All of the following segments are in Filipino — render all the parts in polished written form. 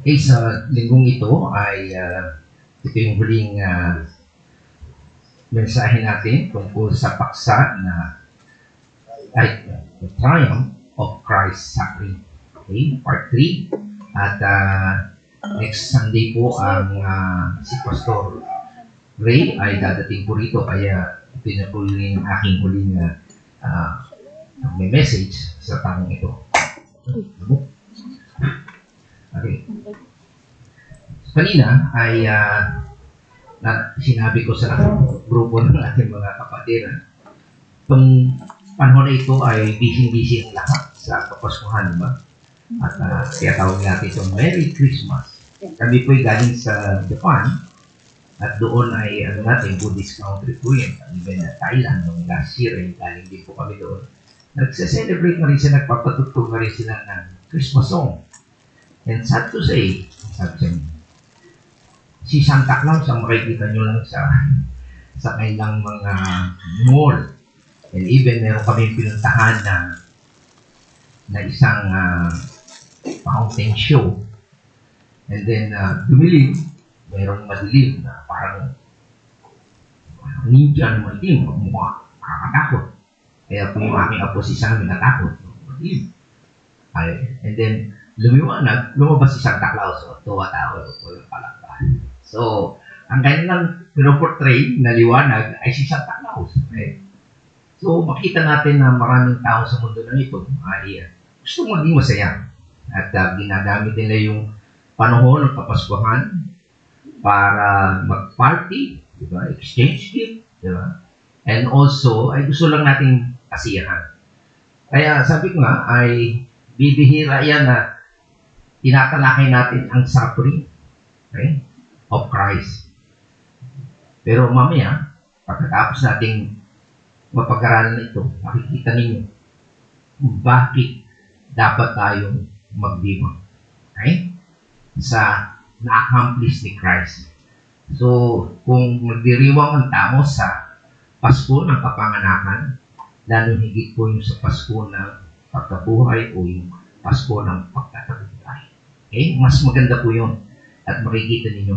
Okay, sa linggong ito ay ito yung huling mensahe natin tungkol sa paksa na ay the triumph of Christ's suffering. Okay, part 3. At next Sunday po ang si Pastor Ray ay dadating po rito, kaya ito na po yung aking huling may message sa tanong ito. Okay. Kanina ay sinabi ko sa grupo ng ating mga kapatid, itong panahon na ito ay busy-busy ang lahat sa Kapaskuhan, ba? At kaya tawag natin itong Merry Christmas. Kami po ay galing sa Japan at doon ay natin Buddhist country po yun. Even na Thailand, noong last year ay galing din po kami doon. Nagse-celebrate na rin sila, nagpapatugtog na rin sila ng Christmas song. And sad to say, sabi sa inyo, si Santa Claus ang makikita nyo lang sa kailang mga mall. And even meron kami pinuntahan na isang fountain show. And then, dumilim, merong madilim na parang ninja na madilim, mukha, nakakatakot. Kaya po yung aking apo si Sam natakot. Madilim. And then, lumabas si Santa Claus, tuwa-tawa, walang palakpakan. So, ang kanilang pinoportray na liwanag ay si Santa Claus. Okay? So, makita natin na maraming tao sa mundo na ito ay gusto maging masaya. At ginagamit nila yung panahon ng Kapaskuhan para mag-party, diba? Exchange gift, diba? And also, ay gusto lang nating kasiyahan. Kaya sabi ko nga, ay bibihira yan na tinatalakay natin ang suffering, okay, of Christ. Pero mamaya, pagkatapos nating mapag-aralan ito, makikita ninyo bakit dapat tayong magdiwang, okay, sa na-accomplish ni Christ. So, kung magdiriwang ang tao sa Pasko ng kapanganakan, lalo higit po yung sa Pasko ng pagkabuhay o yung Pasko ng pagtatagumpay. Okay? Mas maganda po yun. At makikita ninyo.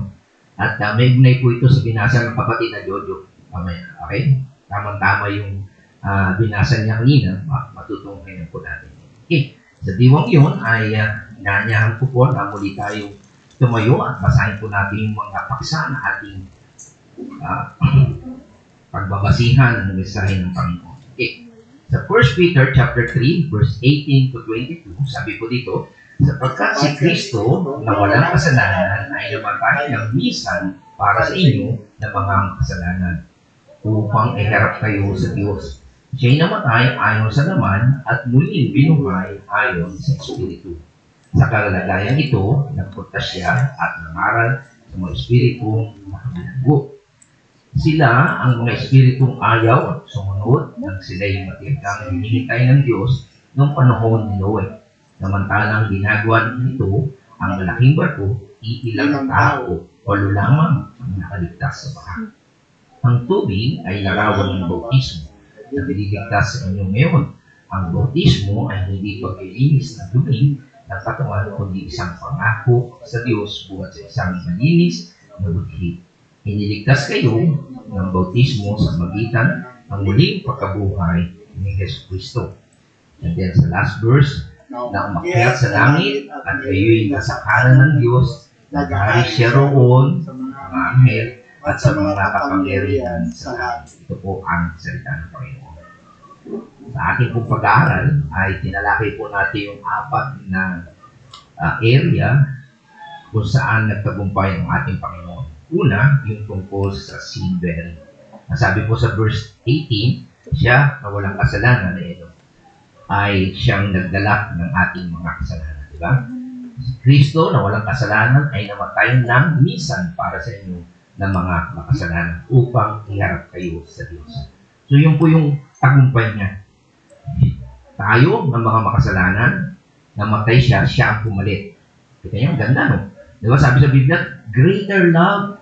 At may ugnay po ito sa binasa ng kapatid na Jojo. Okay? Tamang-tama yung binasa niya kanina. Matutungkay na po natin. Okay. Sa diwang yun ay inaanyahan ko po na muli tayo tumayo at basahin po natin yung mga paksa na ating pagbabasihan ng mensahe ng Panginoon. Okay. Sa 1 Peter chapter 3, verse 18 to 22, sabi po dito, sapagkat si Kristo na walang kasalanan ay namatay ng minsan para sa inyo na mga kasalanan, upang iharap kayo sa Diyos. Siya'y namatay ayon sa laman at muling binuhay ayon sa Espiritu. Sa kalagayan ito, nagpunta siya at nangaral sa mga Espiritong nakabilanggo. Sila ang mga Espiritong ayaw at sumunod nang sila'y matigang hinihintay ng Diyos noong panahon ni Noe. Samantalang ginagawa nito ang malaking barko, iilang tao o lamang ang nakaligtas sa baha. Ang tubig ay larawan ng bautismo na nililigtas sa inyo ngayon. Ang bautismo ay hindi paglilinis ng dumi ng katawan, kundi isang pangako sa Diyos buhat sa isang malinis na budhi. Iniligtas kayo ng bautismo sa magitan ng muling pagkabuhay ni Yesu Kristo. And then sa last verse, na umakyat sa langit at kayo'y nasa kanan ng Diyos, naghari siya roon sa mga anghel at sa mga kapangyarihan sa langit. Ito po ang salita ng Panginoon. Sa ating pong pag-aaral ay tinalakay po natin yung apat na area kung saan nagtagumpay ang ating Panginoon. Una, yung tungkol sa sin bearing. Sabi po sa verse 18, siya na walang kasalanan ay siyang nagdala ng ating mga kasalanan. Diba? Kristo na walang kasalanan ay namatay ng minsan para sa inyo ng mga makasalanan upang iharap kayo sa Diyos. So yun po yung tagumpay niya. Tayo ng mga makasalanan, namatay siya, siya ang pumalit. Kita niyo, ganda, no? Diba sabi sa Biblia, greater love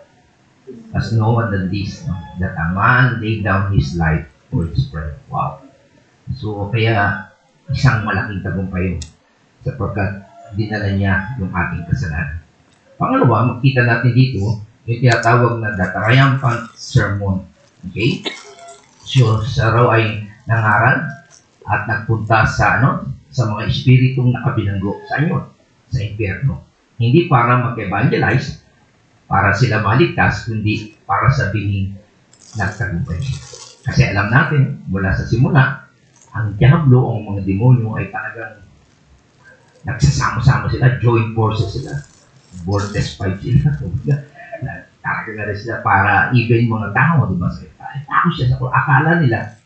has no one than this, no? That a man laid down his life for his friend. Wow. So kaya isang malaking tagumpay yun sapagkat dinala niya yung ating kasalanan. Pangalawa, makita natin dito yung tinatawag na the triumphant sermon. Okay? So, siya raw ay nangaral at nagpunta sa sa mga espiritong nakabinanggo sa inyo, sa impyerno. Hindi para mag-evangelize, para sila maligtas, kundi para sabihin nagtagumpay. Kasi alam natin, mula sa simula, ang diablo o mga demonyo ay talagang nagsasama-sama sila, joint forces sila, vortex 5 sila. Talaga na rin sila para even mga tao, di ba? Tako siya sa akala nila,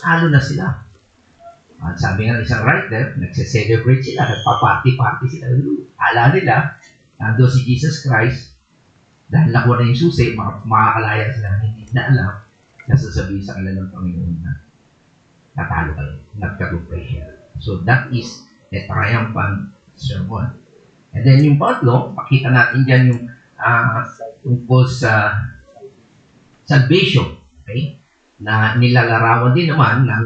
halo na sila. At sabi nga ng isang writer, nagse-celebrate sila, nagpa-party-party sila. Akala nila, nando si Jesus Christ, dahil nakuha na yung susi, makakalaya sila, hindi na alam, nasasabihin sa kanila ng Panginoon na natalo kayo, nagkatumpay siya. So that is a triumphant sermon. And then yung pangatlo, pakita natin dyan yung tungkol sa salvation, okay? Na nilalarawan din naman ng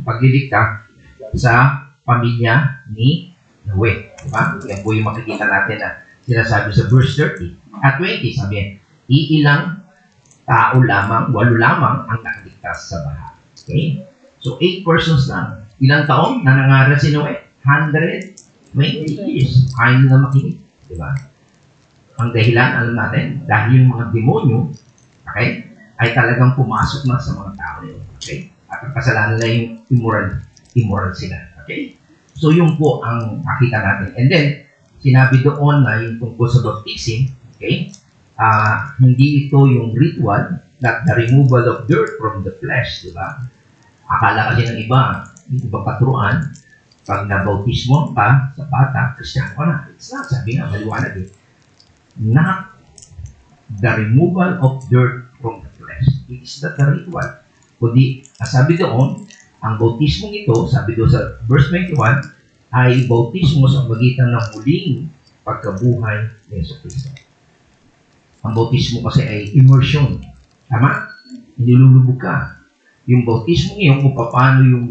paglilikha sa pamilya ni Noe. Diba? Yan po yung makikita natin na sinasabi sa verse 30 at 20. Sabi yan, iilang tao lamang, 8 lamang ang nakaligtas sa baha. Okay? So, 8 persons lang. Ilang taon na nangaral si Noe? 120 years. Ayaw na makinig. Diba? Ang dahilan, alam natin, dahil yung mga demonyo, okay, ay talagang pumasok na sa mga tao nila. Okay? At ang kasalanan nila yung immoral sila. Okay? So, yun po ang nakita natin. And then, sinabi doon na yung tungkol sa baptism, okay, hindi ito yung ritual, not the removal of dirt from the flesh, di ba? Akala kasi ng iba, yung ibang paturuan, pag nabautismo ka sa bata, Kristiyano ka na. It's not, sabi nga, maliwanag eh. Not the removal of dirt from the flesh. It is not the ritual. Kundi, sabi doon, ang bautismong ito, sabi doon sa verse 21, ay bautismo sa magitan ng muling pagkabuhay ni Jesucristo. Ang bautismo kasi ay immersion. Tama? Nilulubog ka. Yung bautismo ngayon, kung paano yung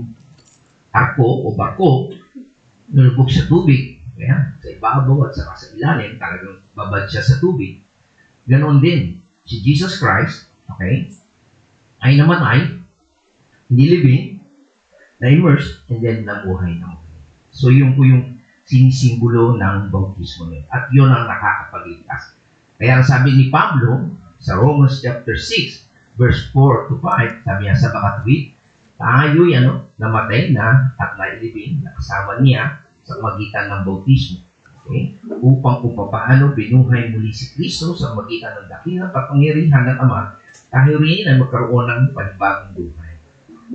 arko o barko, nilubog sa tubig. Kaya, sa ibabaw at sa ilalim, talagang babad siya sa tubig. Ganon din, si Jesus Christ, okay, ay naman ay nilibing, na-immerse, and then nabuhay na muli. So, yun po yung sinisimbolo ng bautismo nyo. At yun ang nakakapagligtas. Kaya ang sabi ni Pablo sa Romans chapter 6, verse 4 to 5, sabi niya sa makatuwid, tayo'y namatay na at nailibing na kasama niya sa magitan ng bautismo. Okay? Upang kung paano binuhay muli si Kristo sa magitan ng dakilang kapangyarihan ng Ama, tayo rin ay magkaroon ng panibagong buhay.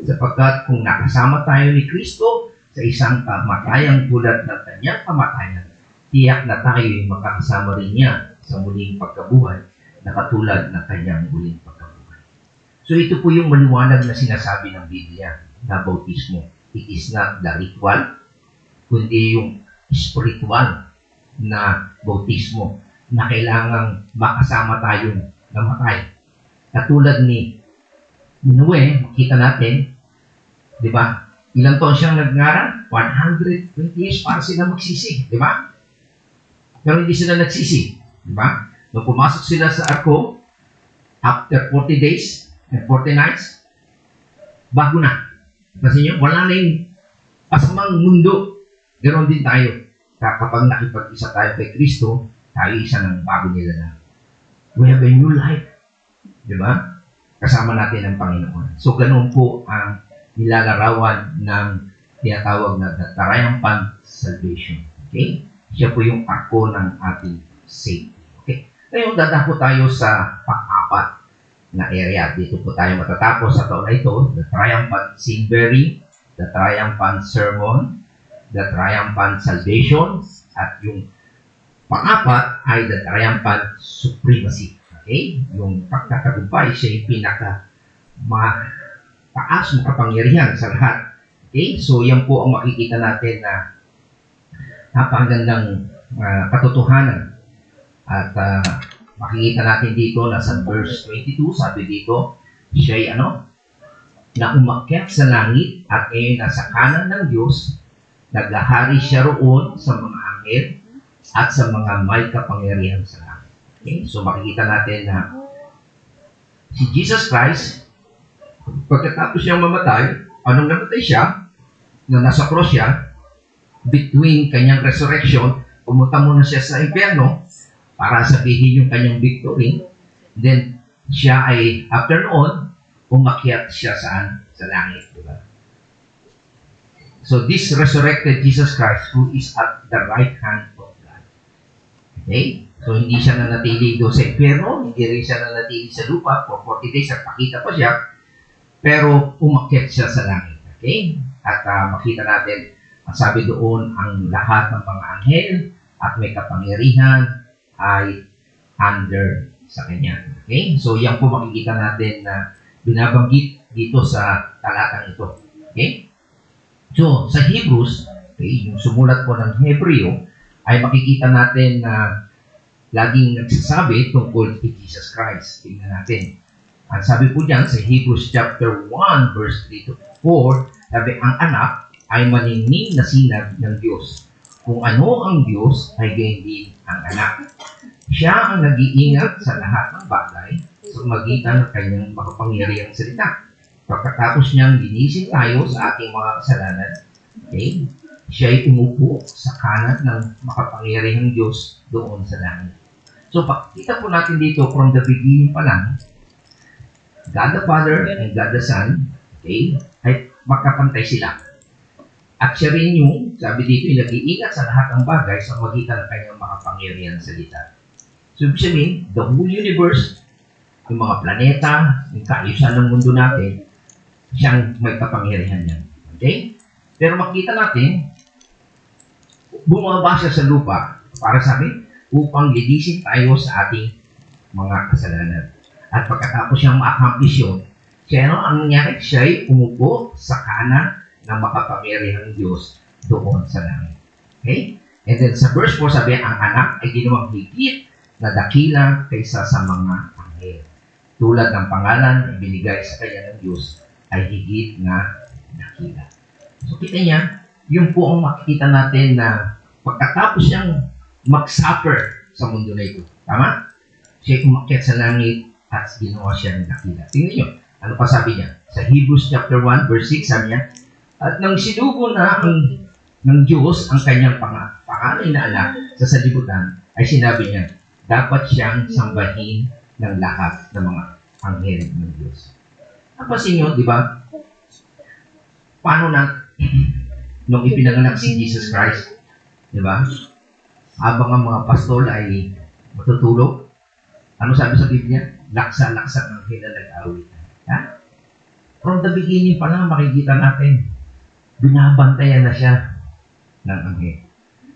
Sapagkat kung nakasama tayo ni Kristo sa isang kamatayang tulad ng kanyang kamatayan, tiyak na tayo ay makakasama rin niya sa muling pagkabuhay na katulad ng kanyang muling pagkabuhay. So ito po yung maliwanag na sinasabi ng Biblia na bautismo. It is not the ritual, kundi yung spiritual na bautismo na kailangang makasama tayong namatay. Katulad ni Noe, makita natin, di ba? Ilang taon siyang nagngaral? 120 years para sila magsisi, di ba? Pero hindi sila nagsisi, di ba? Nung pumasok sila sa arko, after 40 days and 40 nights, bago na. Kasi nyo, wala na yung pasamang mundo. Ganon din tayo. Kapag nakipag-isa tayo kay Kristo, tayo isa ng bago nila na. We have a new life. Di ba? Kasama natin ang Panginoon. So, ganun po ang nilalarawan ng tinatawag na the triumphant salvation. Okay? Siya po yung arko ng ating safety. Okay? Ngayon, dadako tayo sa pang-apat na area. Dito po tayo matatapos sa taon na ito. The triumphant sin bearing, the triumphant sermon, the triumphant salvation, at yung pang-apat ay the triumphant supremacy. Okay? Yung pagkatagumpay, siya yung mataas makapangyarihan sa lahat. Okay? So, yan po ang makikita natin na napakagandang katotohanan. At makikita natin dito na sa verse 22, sabi dito, siya'y na umakyat sa langit at ngayon nasa kanan ng Diyos, naghahari siya roon sa mga anghel at sa mga may kapangyarihan sa langit. Okay? So makikita natin na si Jesus Christ, pagkatapos siyang mamatay, anong namatay siya, na nasa cross siya, between kanyang resurrection, pumunta muna siya sa impyerno para sabihin yung kanyang victory. Then, siya ay, after noon, umakyat siya saan? Sa langit. Diba? So, this resurrected Jesus Christ who is at the right hand of God. Okay? So, hindi siya nanatili doon sa impyerno, hindi rin siya nanatili sa lupa for 40 days at pakita pa siya, pero umakyat siya sa langit. Okay? At makita natin, ang sabi doon, ang lahat ng mga anghel at may kapangyarihan ay under sa kanya. Okay? So, yan po makikita natin na binabanggit dito sa talatang ito. Okay? So, sa Hebrews, okay, yung sumulat po ng Hebreo, ay makikita natin na laging nagsasabi tungkol kay Jesus Christ. Tingnan natin. Ang sabi po dyan sa Hebrews chapter 1, verse 3 to 4, sabi, ang anak ay maningning na sinag ng Diyos. Kung ano ang Diyos, ay gayon din ang anak. Siya ang nag-iingat sa lahat ng bagay sa magitan ng kanyang makapangyarihang salita. Pagkatapos niyang ginising tayo sa ating mga kasalanan, okay, siya ay umupo sa kanan ng makapangyarihang Diyos doon sa langit. So, pakita po natin dito from the beginning pa lang, God the Father and God the Son, okay, ay magkapantay sila. At siya rin yung, sabi dito, yung nag-iingat sa lahat ng bagay sa magitan ng kanyang makapangyarihang salita. So, ibig sabihin, the whole universe, yung mga planeta, yung kaayusan ng mundo natin, siyang may kapangyarihan yan. Okay? Pero makita natin, bumaba siya sa lupa, para sabi, upang linisin tayo sa ating mga kasalanan. At pagkatapos siyang ma-accomplish yun, siya ang nangyari, siya ay umupo sa kanan ng makapangyarihang Diyos doon sa langit. Okay? And then sa verse 4, sabi, ang anak ay ginawang higit na dakila kaysa sa mga anghel. Tulad ng pangalan na ibinigay sa kanya ng Diyos ay higit na dakila. So kita niya, yun po ang makikita natin na pagkatapos niyang mag-suffer sa mundo na ito. Tama? Siya umakyat sa langit at ginawa siya ng dakila. Tingnan niyo, ano pa sabi niya? Sa Hebrews chapter 1, verse 6, sabi niya, at nang sinugo na ng Diyos ang kanyang panganay na anak sa salibutan, ay sinabi niya, dapat siyang sambahin ng lahat ng mga anghel ng Diyos. Napansin niyo, di ba? Paano na, nung ipinanganak si Jesus Christ, di ba? Habang ang mga pastol ay matutulog, ano sabi sa Biblia? Laksa-laksa ng anghel na nag-awit. Ha? From the beginning pa lang makikita natin, binabantayan na siya ng anghel.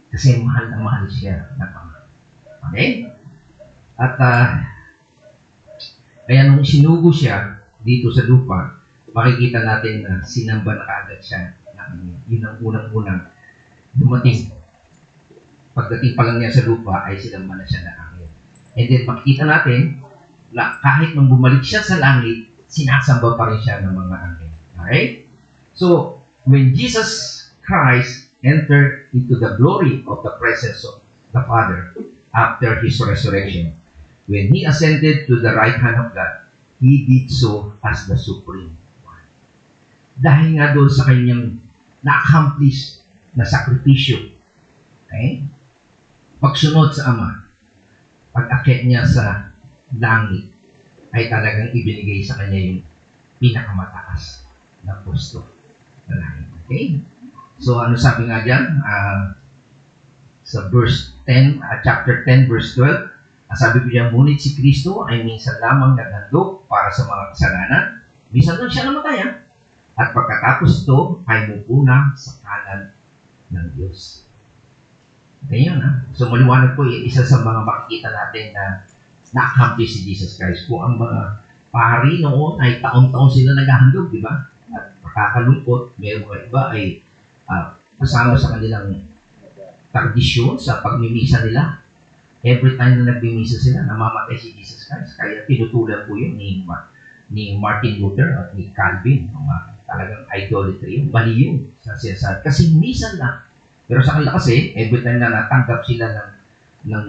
Kasi mahal na mahal siya ng Ama. Okay? At kaya nung sinugo siya dito sa lupa, makikita natin na sinamba na kaagad siya ng anghel. Yun ang unang-unang dumating. Pagdating pa lang niya sa lupa, ay sinamba na siya ng anghel. And then makikita natin na kahit nung bumalik siya sa langit, sinasamba pa rin siya ng mga anghel. Okay? So, when Jesus Christ entered into the glory of the presence of the Father after His resurrection, when He ascended to the right hand of God, He did so as the Supreme One. Dahil nga doon sa kanyang na-accomplish na sakripisyo, okay? Pagsunod sa Ama, pag-akyat niya sa langit, ay talagang ibinigay sa kanya yung pinakamataas na pusto. Okay? So, ano sabi nga dyan? Sa verse 10, chapter 10, verse 12, sabi ko dyan, ngunit si Kristo ay minsan lamang naghandog para sa mga kasalanan. Minsan lang siya namatayan. At pagkatapos ito, ay mupuna sa kanan ng Diyos. Ganyan, ha? So, maliwanag po, isa sa mga makikita natin na na-accomplish si Jesus Christ. Kung ang mga pari noon ay taon-taon sila naghahandog, di ba? At makakalungkot, mayroong iba ay kasama sa kanilang tradisyon sa pagmimisa nila. Every time na nagbimisa sila, namamatay si Jesus Christ. Kaya tinutulan po yun ni Martin Luther at ni Calvin. Talagang idolatry yun, bali yun sa siyasad. Kasi minsan lang. Pero sa kanila kasi, every time na natanggap sila ng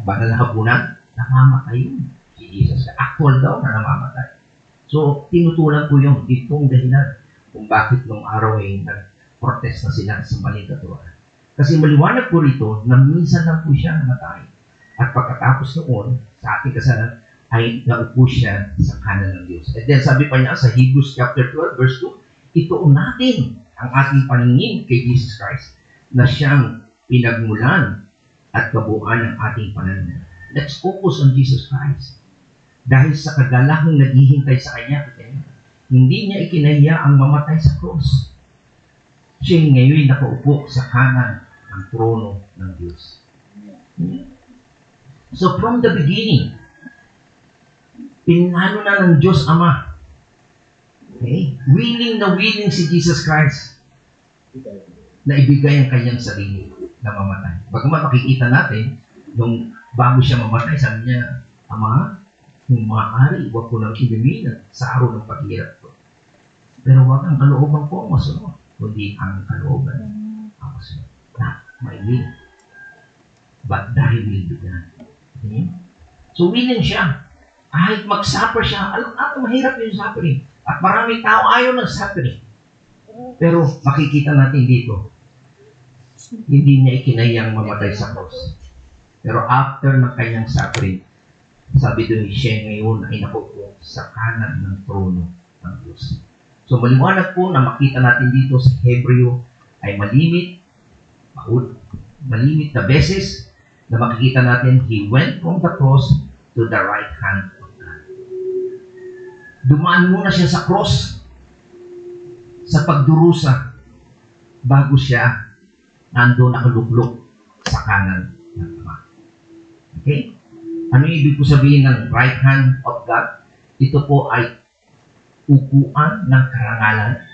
banal na hapunan, namamatay yun. Si Jesus, actual daw na namamatay. So, tinutulan ko yung itong dahilan kung bakit nung araw ay nag-protest na sila sa maling katuwaan. Kasi maliwanag po rito na minsan lang po siya namatay. At pagkatapos noon, sa ating kasalanan, ay naupo siya sa kanan ng Diyos. And then sabi pa niya sa Hebrews chapter 12, verse 2, ituon natin ang ating paningin kay Jesus Christ na siyang pinagmulan at kabuuan ng ating pananampalataya. Let's focus on Jesus Christ. Dahil sa kagalakang naghihintay sa Kanya, hindi niya ikinahiya ang mamatay sa cross. Siya ngayon nakaupo sa kanan ng trono ng Diyos. So from the beginning, pinano na ng Diyos Ama. Okay? Willing na willing si Jesus Christ na ibigay ang kanyang sarili na mamatay. Bagaman makikita natin, nung bago siya mamatay, sabi niya, Ama, kung maaari, huwag ko nang ibiminan sa araw ng paghirap ko. Pero huwag ang kalooban ko ang masunod, kundi ang kalooban ang masunod. Not my will, but thy will be done. Okay? So willing siya. Kahit mag-suffer siya, alam natin mahirap yung suffering. At maraming tao ayaw ng suffering. Pero makikita natin dito, hindi niya ikinayang mamatay sa cross. Pero after ng kanyang suffering, sabi doon, siya ngayon ay nakupo sa kanan ng trono ng Diyos. So maliwanag po na makita natin dito sa Hebreo ay malimit na beses na makikita natin, He went from the cross to the right hand of God. Dumaan muna siya sa cross, sa pagdurusa, bago siya nandun nakaluklok sa kanan ng Ama. Okay? Ano ibig ko sabihin ng right hand of God? Ito po ay upuan ng karangalan.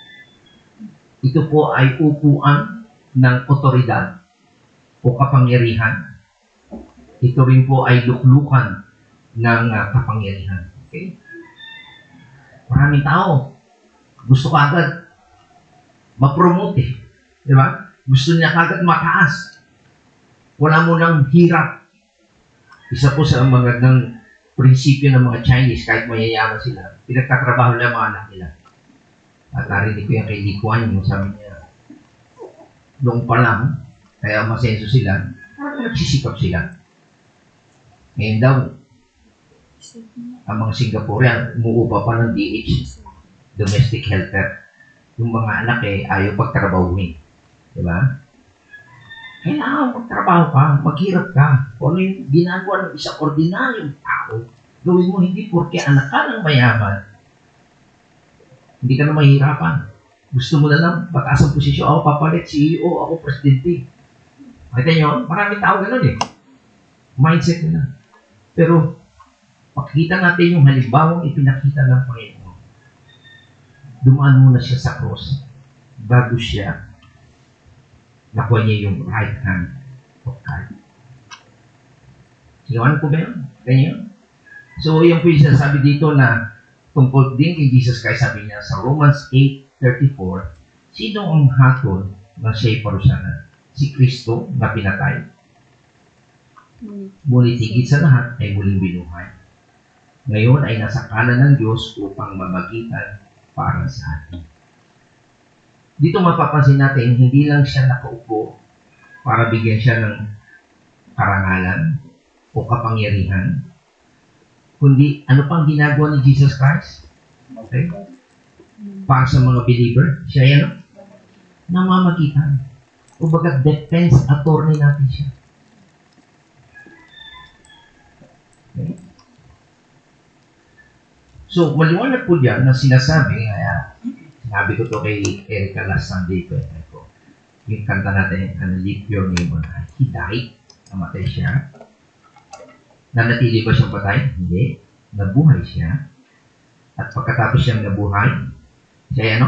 Ito po ay upuan ng otoridad o kapangyarihan. Ito rin po ay luklukan ng kapangyarihan. Okay? Maraming tao, gusto ka agad ma-promote eh. Di ba? Gusto niya agad mataas. Wala mo nang hirap. Isa po sa magandang prinsipyo ng mga Chinese, kahit mayayaman sila, pinagtatrabaho nila mga anak nila. At narinig ko yan kay Lee Kuan Yew, sabi niya, noong pa lang, kaya masenso sila, nagsisikap sila. Ngayon daw, ang mga Singaporean, umuupa pa ng DH, domestic helper. Yung mga anak ayaw pagtrabahuin. Diba? Kailangan magtrabaho ka, maghirap ka. Kung ano yung ginagawa ng isang ordinaryong tao, gawin mo hindi porke anak ka ng mayaman. Hindi ka na mahirapan. Gusto mo na lang, pataas ang posisyon, ako papalit, CEO, ako presidente. Makita nyo, maraming tao ganun eh. Mindset nila. Pero, makikita natin yung halimbawang ipinakita ng Panginoon. Dumaan muna siya sa cross bago siya nakuha niya yung right hand of God. Sigawan ko ba yun? Ganyan. So, yan po yung sinasabi dito na tungkol din kay Jesus Christ, sabi niya sa Romans 8:34, sino ang hatol na siya'y parusahan? Si Kristo na pinatay. Ngunit higit sa lahat ay muling binuhay. Ngayon ay nasa kanan ng Diyos upang mamagitan para sa atin. Dito mapapansin natin, hindi lang siya nakaupo para bigyan siya ng karangalan o kapangyarihan, kundi ano pang ginagawa ni Jesus Christ? Okay? Para sa mga believer, siya yan, namamagitan. O bagat defense attorney natin siya. Okay? So, maliwanag po diyan na sinasabi, sinabi ko to kay Erica last Sunday ko. Yung kanta natin, Lift Your Name on High. He died. Namatay siya. Nanatili ba siyang patay? Hindi. Nabuhay siya. At pagkatapos siyang nabuhay, siya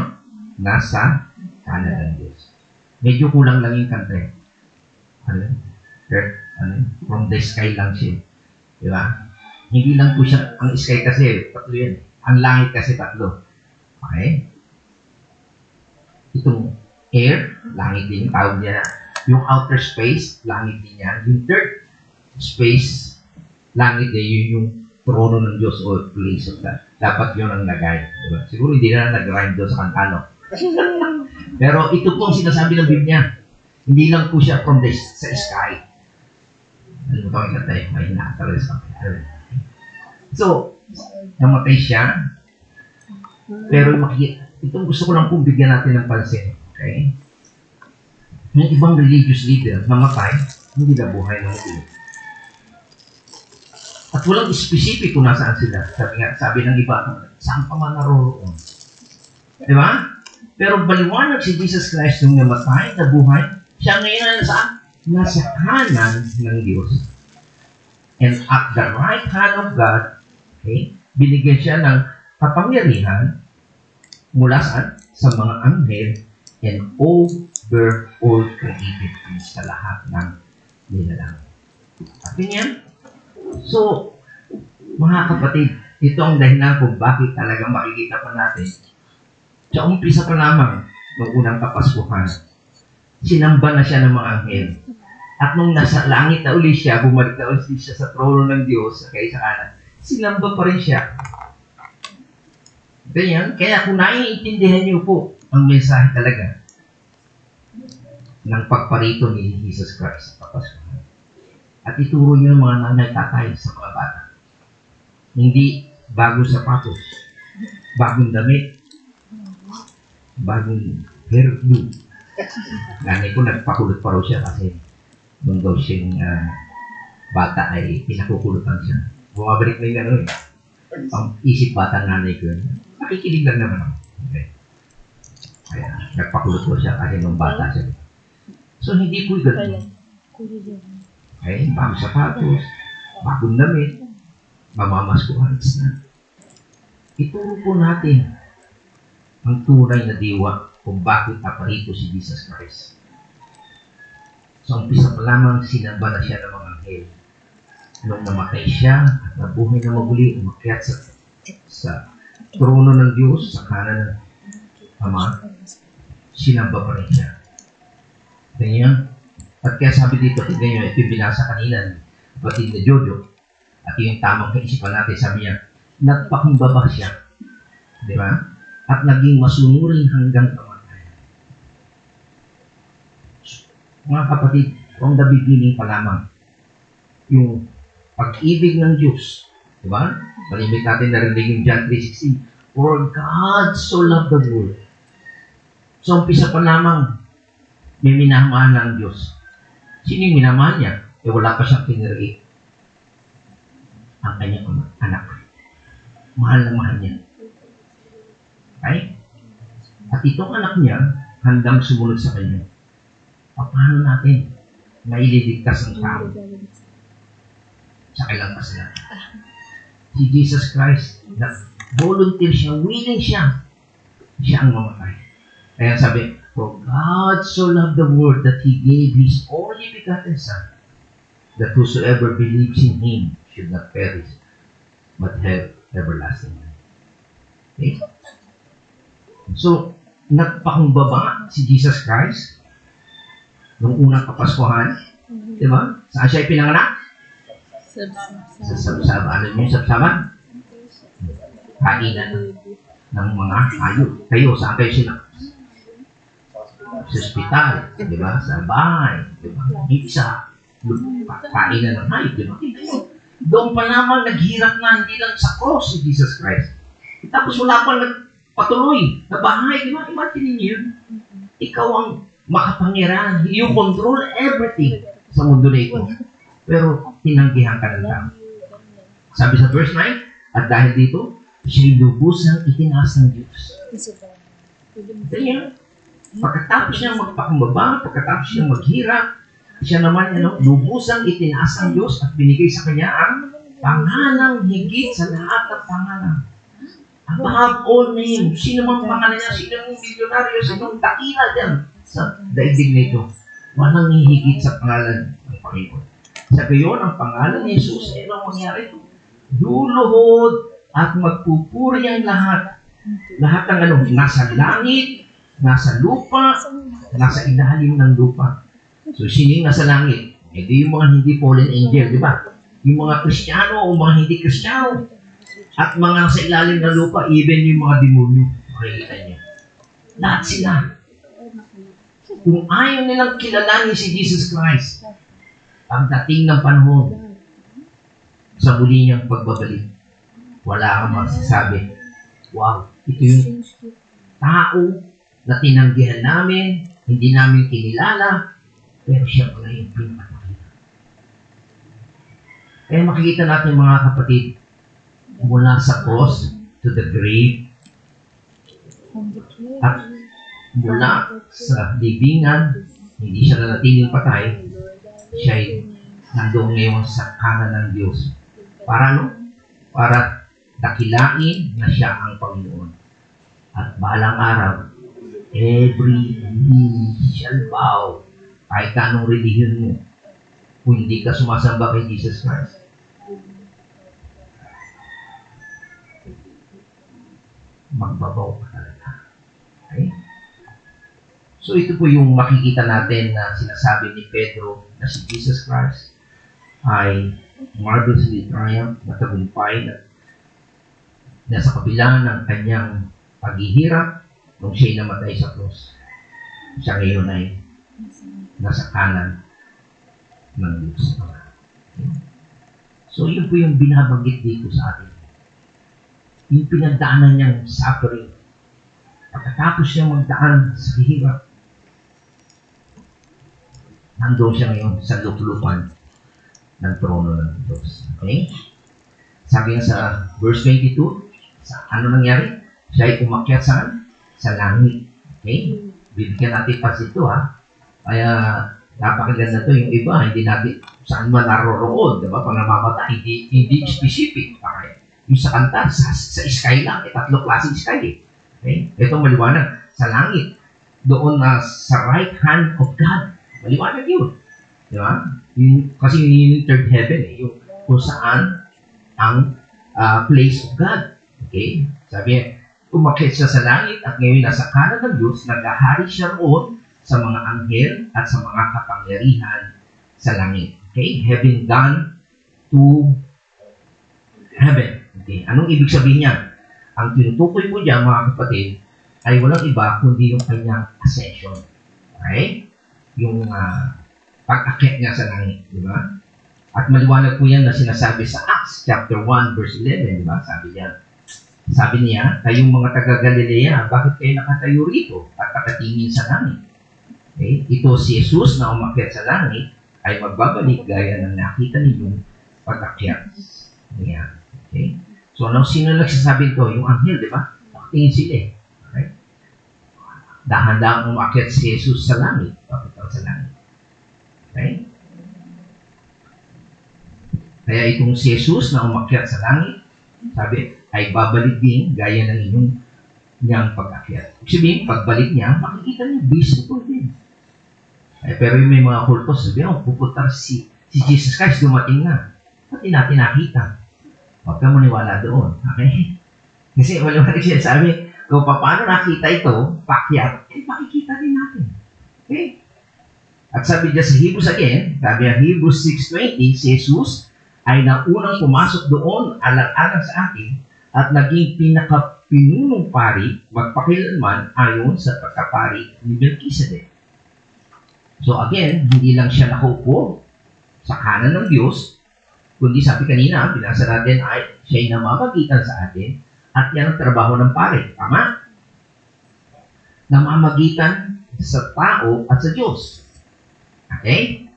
nasa kanan ng Diyos. Medyo kulang lang yung kanta eh. From the sky lang siya. Di ba? Hindi lang po siya, ang sky kasi, tatlo yan. Ang langit kasi tatlo. Okay? Itong air, langit din yung tawag niya. Yung outer space, langit din yan. Yung third space, langit eh, yun yung trono ng Diyos o place of God. Dapat yun ang lagay. Diba? Siguro hindi na nag-rhyme doon sa kantano. Pero ito po ang sinasabi ng Biblia. Hindi lang po siya from the sa sky. Alam mo ito, tayo, may nakatalis sa kanya. So, namatay siya. Pero itong gusto ko lang pong bigyan natin ng pansin. Okay? Yung ibang religious leader, namatay, hindi na buhay na muli. At walang specific kung nasaan sila. Sabi ng iba, saan pa man naroroon. Di ba? Pero baliwanag si Jesus Christ nung namatay, nabuhay, siya ngayon nasa kanan ng Diyos. And at the right hand of God, okay, binigyan siya ng kapangyarihan mula sa mga anghel and over all created things sa lahat ng nilalang. At yan. So, mga kapatid, ito ang dahilan kung bakit talagang makikita pa natin. Sa umpisa pa lamang ng unang Kapaskuhan, sinamba na siya ng mga anghel. At nung nasa langit na uli siya, bumalik na uli siya sa trono ng Diyos sa kanan, sinamba pa rin siya. Ganyan. Kaya kung naiintindihan niyo po ang mensahe talaga ng pagparito ni Jesus Christ sa Kapaskuhan. At ituro niyo ang mga nanay tatay sa mga bata. Hindi bagong sapatos, bagong damit, bagong hairdo. Ganay ko nagpakulot pa raw siya kasi nung daw siyang bata ay pinakukulutan siya. Bumabalik na yung gano'n eh. Ang isip bata nanay ko yun. Nakikinig lang naman ako. Okay. Kaya nagpakulot ko siya kasi nung bata siya. So hindi po yung gano'n. Okay, bagong sapatos, bagong damit, mamamaskuhan na. Ituro po natin ang tunay na diwa kung bakit naparito si Jesus Christ. So, umpisa pa lamang sinamba na siya ng mga anghel. Nung namatay siya at nabuhay na maguli, umakyat sa trono ng Diyos, sa kanan ng Ama, sinamba pa rin siya. Ganyan. At kaya sabi dito, tignan nyo, ito yung binasa kanina, kapatid na Jojo, at yung tamang kaisipan natin, sabi niya, nagpakumbaba siya. Di ba? At naging masunurin hanggang kamatayan. Mga kapatid, from the beginning pa lamang, yung pag-ibig ng Diyos, di ba? Malimit natin narinig yung John 3:16, for God so loved the world. So, umpisa pa lamang, may minamahal ng Diyos. Sino yung minamahal niya? Eh, wala pa siyang kiniriit. Ang kanyang anak. Mahal na mahal niya. Okay? At itong anak niya, handang sumunod sa kanya. Paano natin maililigtas ang tao sa kailang kasalanan? Si Jesus Christ, volunteer siya, willing siya. Siya ang mamatay. Kaya sabi, for God so loved the world that He gave His only begotten Son, that whosoever believes in Him should not perish, but have everlasting life. Okay? So, nagpakumbaba si Jesus Christ nung unang Kapaskuhan. Di ba? Saan siya pinanganak? Sa sabsaban. Ano yung sabsaban? Kainan ng mga hayop. Kayo, saan kayo sila? Sa ospital, di ba? Sa bahay, di ba? Isa, kainan ng hayop, di ba? Doon pa naman naghirap na hindi lang sa cross si Jesus Christ. Tapos wala pa nagpatuloy na bahay, di ba? Imagine niyo yun. Ikaw ang makapangyarihan. You control everything sa mundo na ito. Pero tinanggihan ka ng tao. Sabi sa verse 9, at dahil dito, siya'y lubusang itinaas ng Diyos. Ganyan. Pagkatapos siyang magpakumbaba, pagkatapos siyang maghirap, siya naman lubusang itinaas ng Diyos at binigay sa kanya ang pangalang higit sa lahat ng pangalan. Above all names. Sino mang pangalan niya, sino mang milyonaryo, sino mang dakila dyan sa daigdig na ito. Walang hihigit sa pangalan ng Panginoon. Sa gayon, ang pangalan ni Jesus, ano mangyari ito? Luluhod at magpupuri ang lahat. Lahat ng nasa langit, nasa lupa, nasa ilalim ng lupa. So, sino yung nasa langit? Hindi yung mga hindi fallen angel, di ba? yung mga Kristiyano o mga hindi Kristiyano, at mga sa ilalim ng lupa, even yung mga demonyo. Makikita niyo. Lahat sila. Kung ayaw nilang kilalanin si Jesus Christ, pagdating ng panahon, sa muli niyang pagbabalik, wala kang masasabi, wow, ito yung tao na tinanggihan namin, hindi namin kinilala, pero siya pala yung pinapakita. Kaya makikita natin mga kapatid, mula sa cross to the grave, at mula sa libingan, hindi siya nanatiling patay, siya ay nandoon ngayon sa kanan ng Diyos. Para ano? Para dakilain na siya ang Panginoon. At balang araw, every knee shall bow. Kahit anong religion mo, kung hindi ka sumasamba kay Jesus Christ. Magbabaw ka talaga. Okay? So ito po yung makikita natin na sinasabi ni Pedro na si Jesus Christ ay marvelously triumph, matagumpay na sa kabila ng kanyang paghihirap nung siya'y namatay sa cross. Siya ngayon ay nasa kanan ng Diyos. So yun po yung binabanggit dito sa atin. Yung pinagdaanan niyang suffering. Pagkatapos siya magdaan sa hirap, nandoon siya ngayon sa luplupan ng trono ng Diyos. Okay? Sabi nga sa verse 22, sa ano nangyari? Siya ay umakyat sa langit. Okay? Bibigyan natin pa ito, ha? Kaya, napakaganda to yung iba, hindi natin saan man naroroon, diba? Pag namamatay, hindi specific. Okay? Yung sa kanta, sa sky lang, tatlo klaseng sky eh. Okay? Ito maliwanag, sa langit. Doon na sa right hand of God. Maliwanag yun. Diba? Kasi yun yung third heaven eh. Yung kung saan ang place of God. Okay? Sabi niya, umakyat siya sa langit at ngayon nasa kanan ng Diyos, naghahari siya roon sa mga anghel at sa mga kapangyarihan sa langit. Okay? Having gone to heaven. Okay? Anong ibig sabihin niya? Ang tinutukoy mo dyan, mga kapatid, ay walang iba kundi yung kanyang ascension. Okay? Yung pag-akyat niya sa langit, di ba? At maliwanag po yan na sinasabi sa Acts chapter 1 verse 11, di ba? Sabi niya, kayong mga taga-Galilea, bakit kayo nakatayo rito at nakatingin sa langit? Okay? Ito si Jesus na umakyat sa langit ay magbabalik gaya ng nakita ninyong pag-akyat niya. Okay? So, sino nagsasabi ito? Yung anghel, di ba? Nakatingin sila eh. Okay? Dahan-dahan umakyat si Jesus sa langit. Papunta sa langit. Okay? Kaya itong si Jesus na umakyat sa langit, sabi, ay babalik din gaya ng niyang pag-akyat. Ibig sabihin, pagbalik niya, makikita niya, visible din. Pero yung may mga kultos, sabi, pupunta si Jesus Christ, dumating na. Pati natin nakita. Huwag ka maniwala doon. Okay? Kasi maliwanag siya, sabi, kung paano nakita ito, pakyat, makikita din natin. Okay? At sabi niya sa Hebrews again, sabi niya, Hebrews 6:20, si Jesus ay naunang pumasok doon alang-alang sa atin at naging pinakapinunong pari magpakilanman ayon sa pagkapari ni Melchizedek. So again, hindi lang siya nakaupo sa kanan ng Diyos, kundi sabi kanina, binasa natin ay siya'y namamagitan sa atin at yan ang trabaho ng pari. Tama? Namamagitan sa tao at sa Diyos. Okay?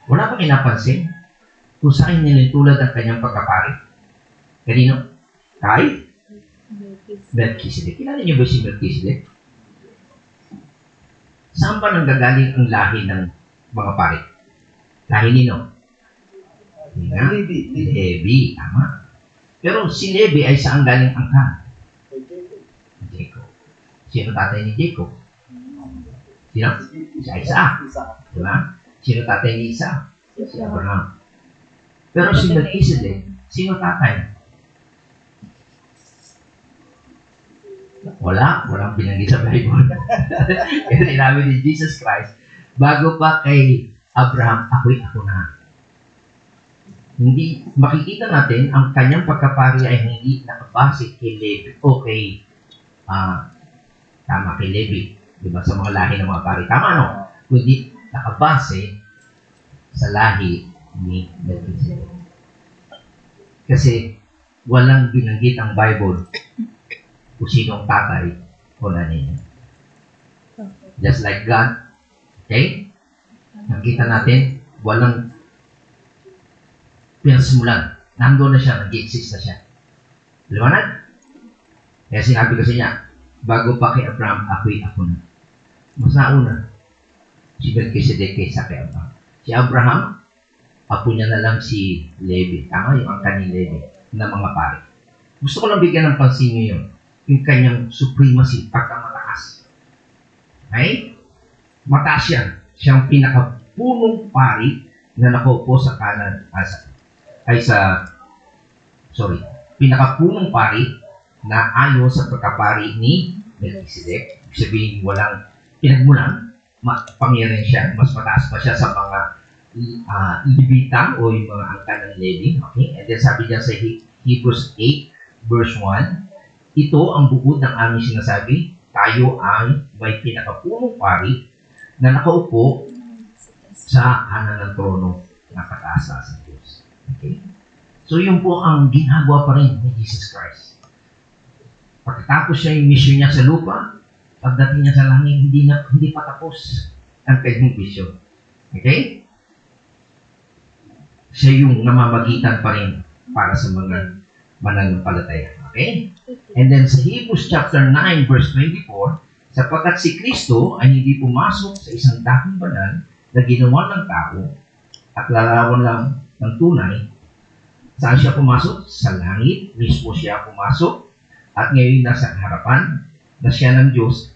Wala pang inapansin kung saan nilitulad ang kanyang pagkapari. Kanino? Kay Melchizedek. Kilala niyo ba si Melchizedek? Saan ba nanggagaling ang lahi ng mga pari? Lahi nino? Levi. Tama. Pero si Levi ay saan galing ang kan? Jacob. Sino tatay ni Jacob? Sino? Si Isaac. Diba? Sino tatay ni Isaac? Si Abraham. Pero si Melchizedek, sino tatay? Walang binanggit sa Bible. Kaya sinabi ni Jesus Christ, bago pa kay Abraham, ako na. Hindi, makikita natin ang kanyang pagkapari ay hindi nakabase kay Levi o kay, tama, kay Levi. Diba? Sa mga lahi ng mga pari. Tama, no? Kundi nakabase sa lahi ni Melchizedek. Kasi walang binanggit ang Bible kung sino ang tatay o nanay niya. Just like God, okay? Nakita natin, walang pinasimulan. Nandun na siya, nag-exist na siya. Liwanag? Kaya sinabi ko sa niya, bago pa kay Abraham, ako na. Mas nauna, si Melchizedek kaysa kay Abraham. Si Abraham, apo niya na lang si Levi. Tama yung angkan ni Levi na mga pari. Gusto ko lang bigyan ng pansin niyo yun. Yung kanyang supremacy, pagkamataas. Okay? Mataas yan. Siyang pinakapunong pari na nakaupo sa kanan, pinakapunong pari na ayon sa pagkapari ni Melchizedek. Sabihin, walang pinagmulan, pangyarihan siya, mas mataas pa siya sa mga Levita o yung mga angkan ng Levi. Okay? And then sabi niya sa Hebrews 8, verse 1, ito ang bukod ng aming sinasabi, tayo ay may pinakapunong pari na nakaupo sa kanan ng trono na kataas sa Diyos. Okay? So yun po ang ginagawa pa rin ni Jesus Christ. Pagkatapos siya yung mission niya sa lupa, pagdating niya sa langit, hindi pa tapos ang kanyang mission. Okay? Siya yung namamagitan pa rin para sa mga mananampalataya. Okay? And then sa Hebrews chapter 9 verse 24, sapagkat si Kristo ay hindi pumasok sa isang daking banal na ginawa ng tao at larawan lang ng tunay. Saan siya pumasok? Sa langit. Mismo siya pumasok at ngayon nasa harapan na siya ng Diyos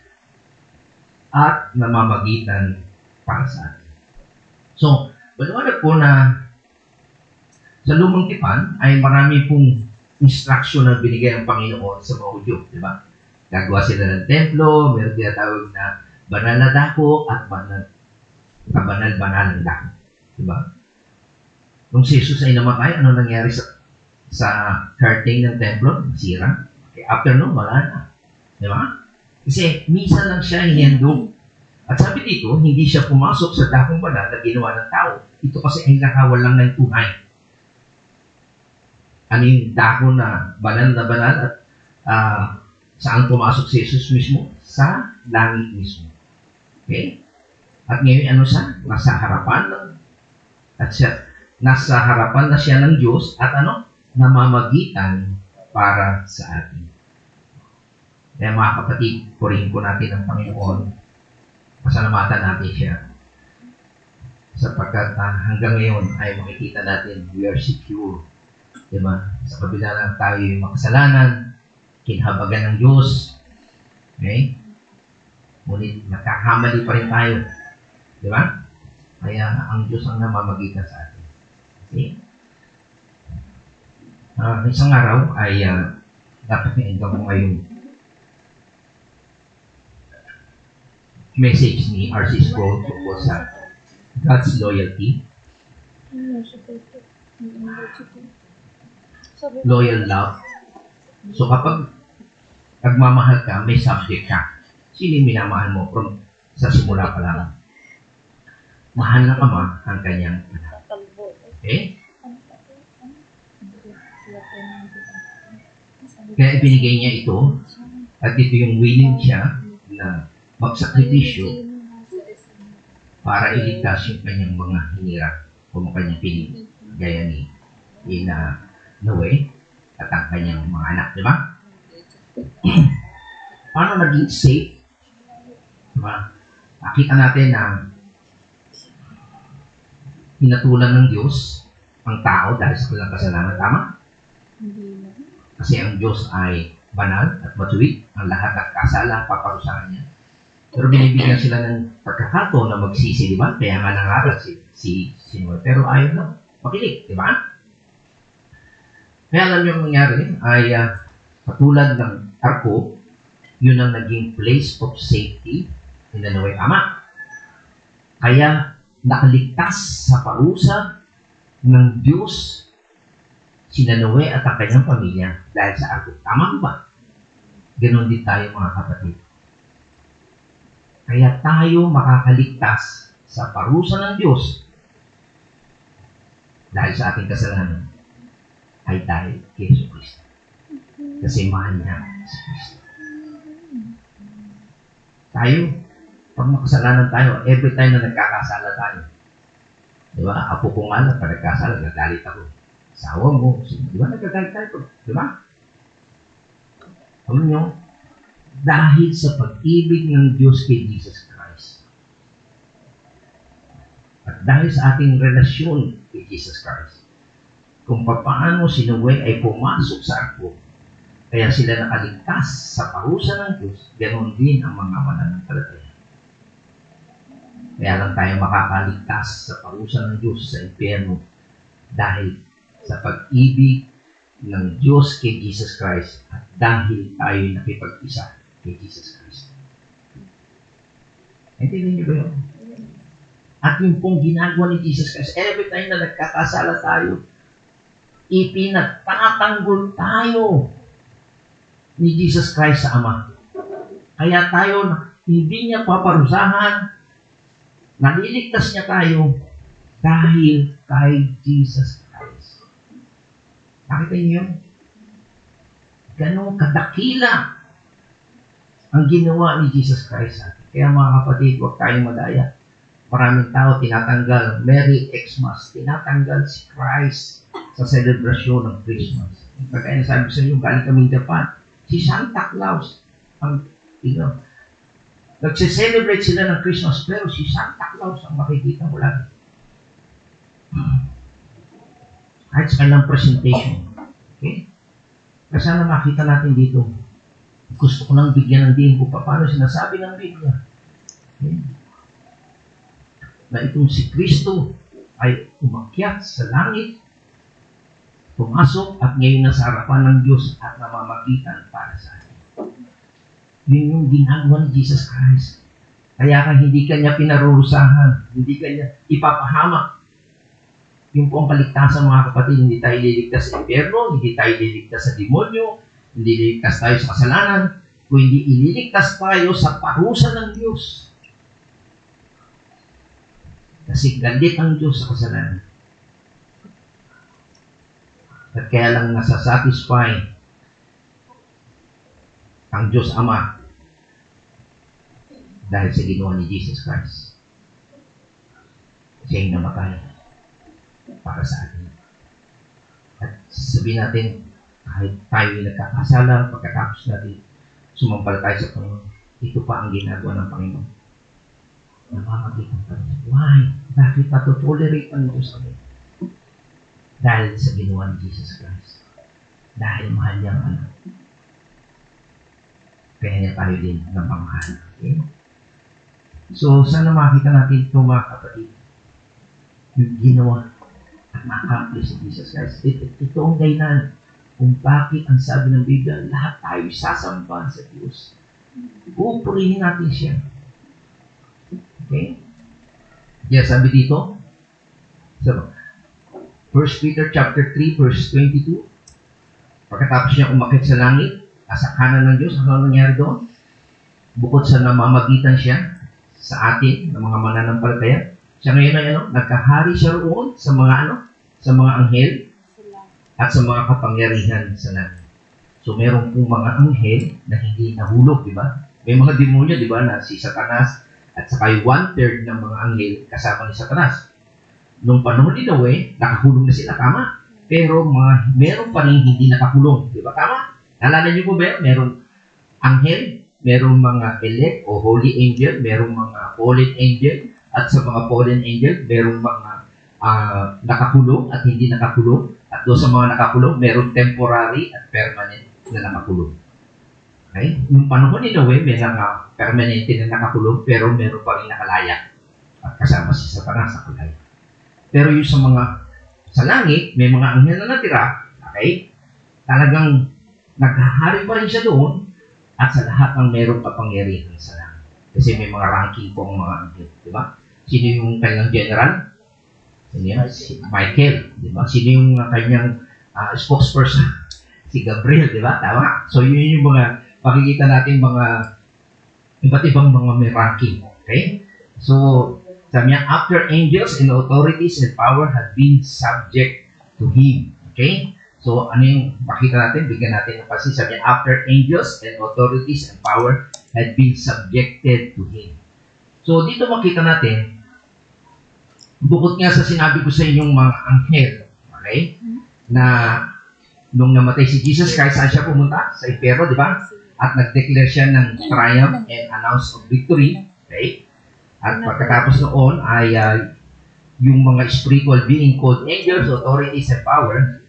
at namamagitan para sa atin. So, maliwanag po na sa lumang tipan ay marami pong instruction na binigay ng Panginoon sa mga Hudyo, di ba? Gagawa sila ng templo, meron tinatawag na banal na dako at banal-banal ng dako, di ba? Nung si Jesus ay namatay, ano nangyari sa curtain ng templo? Nasira. Okay, after nun, wala na. Di ba? Kasi minsan lang siya hinendong. At sabi dito, hindi siya pumasok sa dakong banal na ginawa ng tao. Ito kasi ay lakawan lang ng tunay. Ano yung dako na banal at saan pumasok si Jesus mismo? Sa langit mismo. Okay? At ngayon ano siya? Nasa harapan na siya ng Diyos at namamagitan para sa atin. Kaya mga kapatid, purihin po natin ang Panginoon. Pasalamatan natin siya. Sapagkat hanggang ngayon ay makikita natin we are secure. Diba? Sa kabila ng tayo yung makasalanan, kinhabagan ng Diyos. Okay? Ngunit nakakamali pa rin tayo. Diba? Kaya ang Diyos ang namamagitan sa atin. Okay? Isang araw ay dapat na-enjoy mo ngayong message ni R.C. Sproul tungkol sa God's loyalty, loyal love. So kapag nagmamahal ka, may subject ka. Sino yung minamahal mo from sa simula pa lang? Mahal ng Ama ang kanyang anak. Okay? Kaya ibinigay niya ito at ito yung willing siya na magsakripisyo para iligtas yung kanyang mga hinirap o mga kanyang piling gaya ni Noe at ang kanyang mga anak, di ba? Paano naging safe? Diba? Nakita natin na pinatulan ng Diyos ang tao dahil sa kanilang kasalanan. Tama? Kasi ang Diyos ay banal at matuwid. Ang lahat ng kasala paparusahan niya. Pero binibigyan sila ng pagkakataon na magsisi, di ba? Kaya nga nangaral si Noe. Pero ayaw na makinig, di ba? Kaya alam niyo ang nangyari ay katulad ng arko, yun ang naging place of safety in the Noe. Tama. Kaya nakaligtas sa parusa ng Diyos sina Noe at ang kanyang pamilya dahil sa arko. Tama ba? Ganon din tayo mga kapatid. Kaya tayo makakaligtas sa parusa ng Diyos dahil sa ating kasalanan ay dahil kay Yesu Cristo. Kasi mahal niya si Cristo. Tayo, pag makasalanan tayo, every time na nagkakasala tayo, di ba? Apo ko nga lang, pag nagkasala, nagalit ako. Asawa mo, di ba? Nagagalit tayo, di ba? Alam nyo, dahil sa pag-ibig ng Diyos kay Jesus Christ, at dahil sa ating relasyon kay Jesus Christ, kung paano si Noe ay pumasok sa arko, kaya sila nakaligtas sa parusa ng Diyos, ganoon din ang mga mananampalataya. Kaya lang tayo makakaligtas sa parusa ng Diyos sa impyerno dahil sa pag-ibig ng Diyos kay Jesus Christ at dahil tayo nakipag-isa kay Jesus Christ. Intindihin niyo ba yun? At yung pong ginagawa ni Jesus Christ, every time na nagkakasala tayo, ipinagtatanggol tayo ni Jesus Christ sa Ama. Kaya tayo, hindi niya paparusahan, naliligtas niya tayo dahil kay Jesus Christ. Nakita niyo yun? Ganong kadakila ang ginawa ni Jesus Christ sa atin. Kaya mga kapatid, huwag tayong madaya. Maraming tao tinatanggal, Merry Xmas, tinatanggal si Christ sa selebrasyon ng Christmas. Kaya nasabi sa inyo, galing kami Japan, si Santa Claus, ang, nagse-celebrate sila ng Christmas, pero si Santa Claus ang makikita mo lagi. Kahit sa kanilang presentation. Okay? Kasi sana makita natin dito, gusto ko nang bigyan ng diin ko paano sinasabi ng Biblia. Okay? Na itong si Kristo ay umakyat sa langit, pumasok at ngayon nasa harapan ng Diyos at namamagitan para sa atin. Yun yung ginagawa ni Jesus Christ. Kaya hindi kanya pinarurusahan, hindi kanya ipapahamak. Yung po ang kaligtasan mga kapatid, hindi tayo liligtas sa impyerno, hindi tayo liligtas sa demonyo, hindi liligtas tayo sa kasalanan, kundi ililigtas tayo sa parusa ng Diyos. Kasi galit ang Diyos sa kasalanan. At kaya lang nasasatisfy ang Diyos Ama dahil sa ginawa ni Jesus Christ. Siya yung namatay para sa atin. At sabihin natin, kahit tayo yung nagkakasala, pagkatapos natin sumampalataya sa Panginoon, ito pa ang ginagawa ng Panginoon. Namamagitan pa rin. Why? Bakit patutolerate ang Diyos kami? Dahil sa ginawa ni Jesus Christ. Dahil mahal niya ang anak. Kaya niya tayo din ng pamahal. Okay? So, sana makita natin ito mga kapatid. Yung ginawa at ma-accomplish ni Jesus Christ. Ito ang dahilan kung bakit ang sabi ng Biblia, lahat tayo sasamba sa Diyos. Pupurihin natin siya. Okay? Kaya sabi dito, so, 1 Peter chapter 3 verse 22, pagkatapos niya umakyat sa langit, sa kanan ng Diyos, ano nangyari doon? Bukod sa namamagitan siya sa atin, ng mga mananampalataya, siya ngayon ay nagkahari siya roon sa mga sa mga anghel at sa mga kapangyarihan sa langit. So meron pong mga anghel na hindi nahulog, di ba? May mga demonyo, di ba, na si Satanas at saka yung 1/3 ng mga anghel kasama ni Satanas. Nung panahon ni Noe, nakahulog na sila, tama. Pero meron pa rin hindi nakakulong, di ba, tama? Nalala niyo po ba? Meron anghel, merong mga elect o holy angel, merong mga fallen angel, at sa mga fallen angel, merong mga nakakulong at hindi nakakulong. At doon sa mga nakakulong, merong temporary at permanent na nakakulong. Okay? Yung panahon ni Noe, may mga permanente na nakakulong, pero meron pa rin nakalaya. At kasama si Satanas sa kulay. Pero yung sa langit, may mga anghel na natira, okay? Talagang naghahari pa rin siya doon at sa lahat ng merong kapangyarihan sa langit. Kasi may mga ranking po ang mga anghel, di ba? Sino yung kanyang general? Sino yan? Si Michael, di ba? Sino yung kanyang spokesperson, si Gabriel, di ba? Tama? So, yun yung mga makikita natin mga iba't ibang mga may ranking. Okay? So, sabi niya, after angels and authorities and power had been subject to him. Okay? So, ano yung makita natin? Bigyan natin ng pasin. Sabi niya, after angels and authorities and power had been subjected to him. So, dito makita natin, bukod nga sa sinabi ko sa inyong mga anghel, okay? Na nung namatay si Jesus Christ, saan siya pumunta? Sa impyerno, di ba? At nag-declare siya ng triumph and announce of victory. Okay? At pagkatapos noon ay yung mga spiritual being called angels, authorities, and power,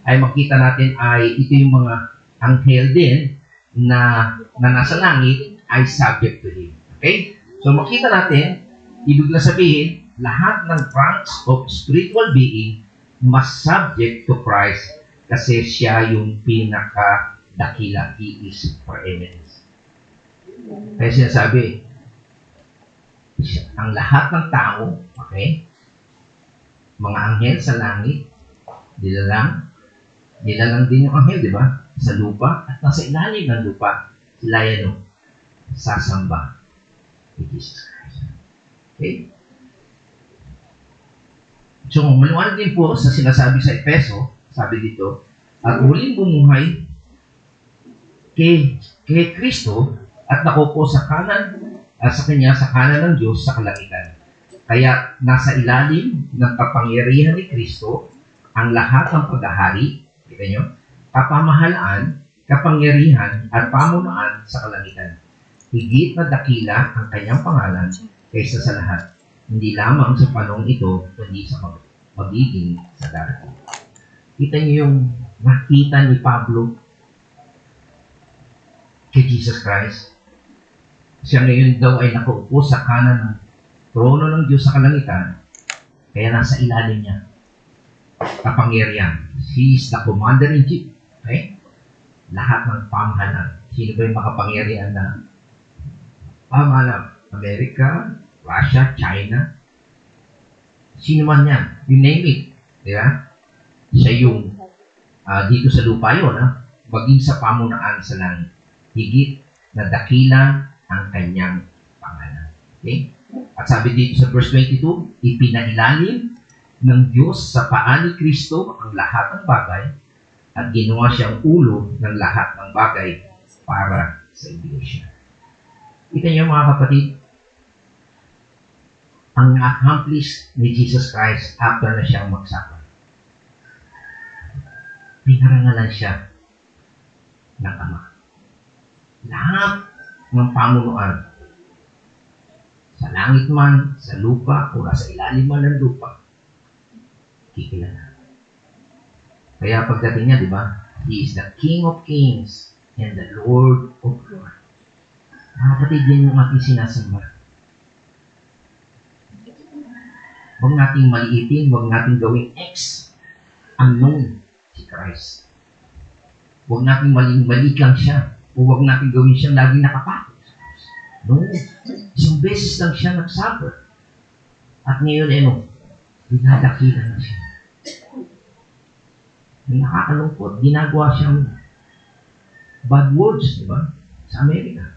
ay makita natin ay ito yung mga anghel din na nasa langit ay subject to him. Okay? So makita natin, ibig na sabihin, lahat ng ranks of spiritual being must subject to Christ kasi siya yung pinaka-dakila. He is preeminence. Kaya sinasabi, ang lahat ng tao, okay, mga anghel sa langit, nilalang din yung anghel, di ba? Sa lupa at nasa ilalim ng lupa, sila yan sasamba ni Jesus Christ. Okay? So, maliwanag din po sa sinasabi sa Efeso, sabi dito, at muling bumuhay kay Kristo at nakupo sa kanan sa kanya sa kanan ng Diyos sa kalangitan. Kaya nasa ilalim ng kapangyarihan ni Kristo ang lahat ng paghahari, kita nyo, kapamahalaan, kapangyarihan at pamunuan sa kalangitan. Higit na dakila ang kanyang pangalan kaysa sa lahat. Hindi lamang sa panahon ito, kundi sa magiging sa darating. Kita niyo yung nakita ni Pablo kay Jesus Christ. Siya ngayon daw ay nakaupo sa kanan ng trono ng Diyos sa kalangitan, kaya nasa ilalim niya kapangyarihan. He is the commander-in-chief. Okay? Lahat ng pamahalaan. Sino ba yung makapangyarihan na pamahalaan? Amerika, Russia, China, sino man yan, you name it, di ba? Siya yung dito sa lupa yun, maging sa pamunaan sa langit. Higit na dakila ang kanyang pangalan. Okay? At sabi dito sa verse 22, ipinailalim ng Diyos sa paa ni Kristo ang lahat ng bagay at ginawa siyang ulo ng lahat ng bagay para sa Iglesia. Kita niyo mga kapatid, ang accomplish ni Jesus Christ after na siyang magsapa. Pinarangalan siya ng Ama. Lahat ng pamunuan, sa langit man, sa lupa, o sa ilalim man ng lupa, kikilala. Kaya pagdating niya, di ba? He is the King of Kings and the Lord of Lords. Mga kapatid, yan yung ating sinasamba. Huwag nating maliitin, huwag nating gawing unknown si Christ. Huwag nating mali lang siya, o huwag nating gawin siyang laging nakapakot. No. Isang beses lang siya nagsuffer. At ngayon, dinadakila na siya. Nakakalungkot, ginagawa siyang bad words, di ba? Sa Amerika.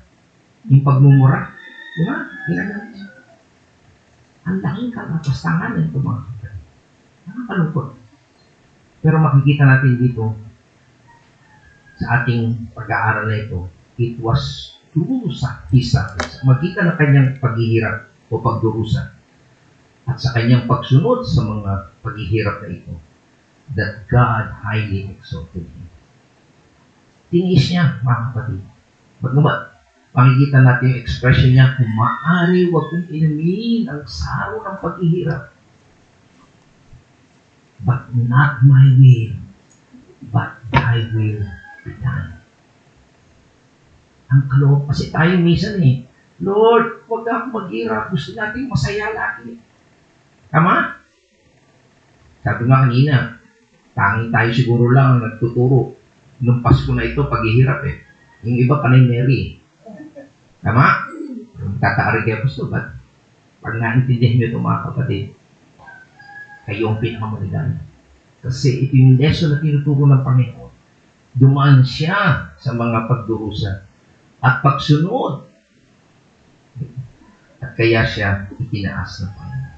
Yung pagmumura, di ba? Ginagawa siya. Ang laking kalapastangan ng ito mga kapatid. Nakakalungkot. Pero makikita natin dito sa ating pag-aaral na ito, it was through his sacrifice. Makita na kanyang paghihirap o pagdurusa at sa kanyang pagsunod sa mga paghihirap na ito that God highly exalted him. Tiniis niya, mga kapatid. Bagamat, makikita natin yung expression niya, kung maaari, huwag kong inumin ang saro ng paghihirap. But not my will, but thy will be done. Ang kaloob, kasi tayo minsan Lord, huwag na akong maghirap. Gusto natin masaya lagi. Tama? Sabi nga kanina, tanging tayo siguro lang ang nagtuturo. Nung Pasko na ito, paghihirap Yung iba panay Mary. Tama? Tataari kayo gusto, ba't? Pag naintindihan nyo ito mga kapatid, kayo ang pinakamaligaya. Kasi ito yung lesson na tinuturo ng Panginoon. Dumaan siya sa mga pagdurusa at pagsunod. At kaya siya itinaas ng Panginoon.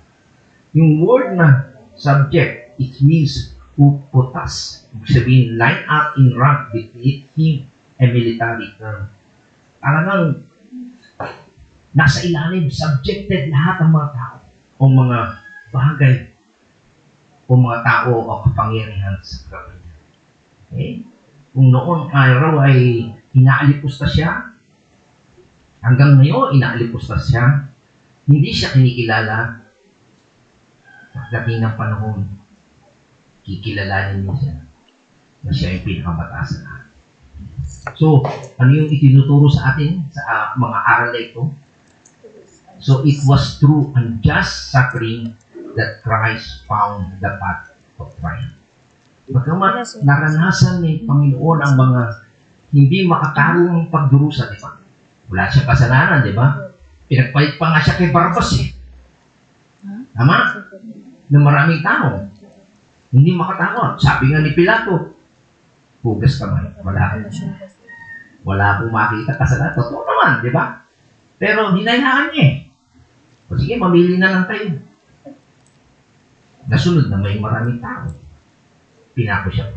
Yung word na subject, it means puputas. Ibig sabihin, line up in rank between him and military term. Talagang nasa ilalim, subjected lahat ng mga tao o mga bagay o mga tao o kapangyarihan sa katawan niya. Okay? Kung noon araw ay inaalipusta siya, hanggang ngayon inaalipusta siya, hindi siya kinikilala. Pagdating ng panahon, kikilalanin niya siya na siya yung pinakamataas na lahat. So, ano yung itinuturo sa atin sa mga aral na ito? So, it was through unjust suffering that Christ found the path of triumph. Bagamat naranasan ni Panginoon ang mga hindi makatarong pagdurusa, di ba? Wala siyang kasalanan, di ba? Pinagpalit pa nga siya kay Barabbas eh. Tama? Na maraming tao. Hindi makatawa. Sabi nga ni Pilato, hugas kamay. Wala akong makita kasalanan. Totoo naman, di ba? Pero hinayaan niya eh. O sige, mamili na lang tayo. Nasunod na may maraming tao. Pinako siya.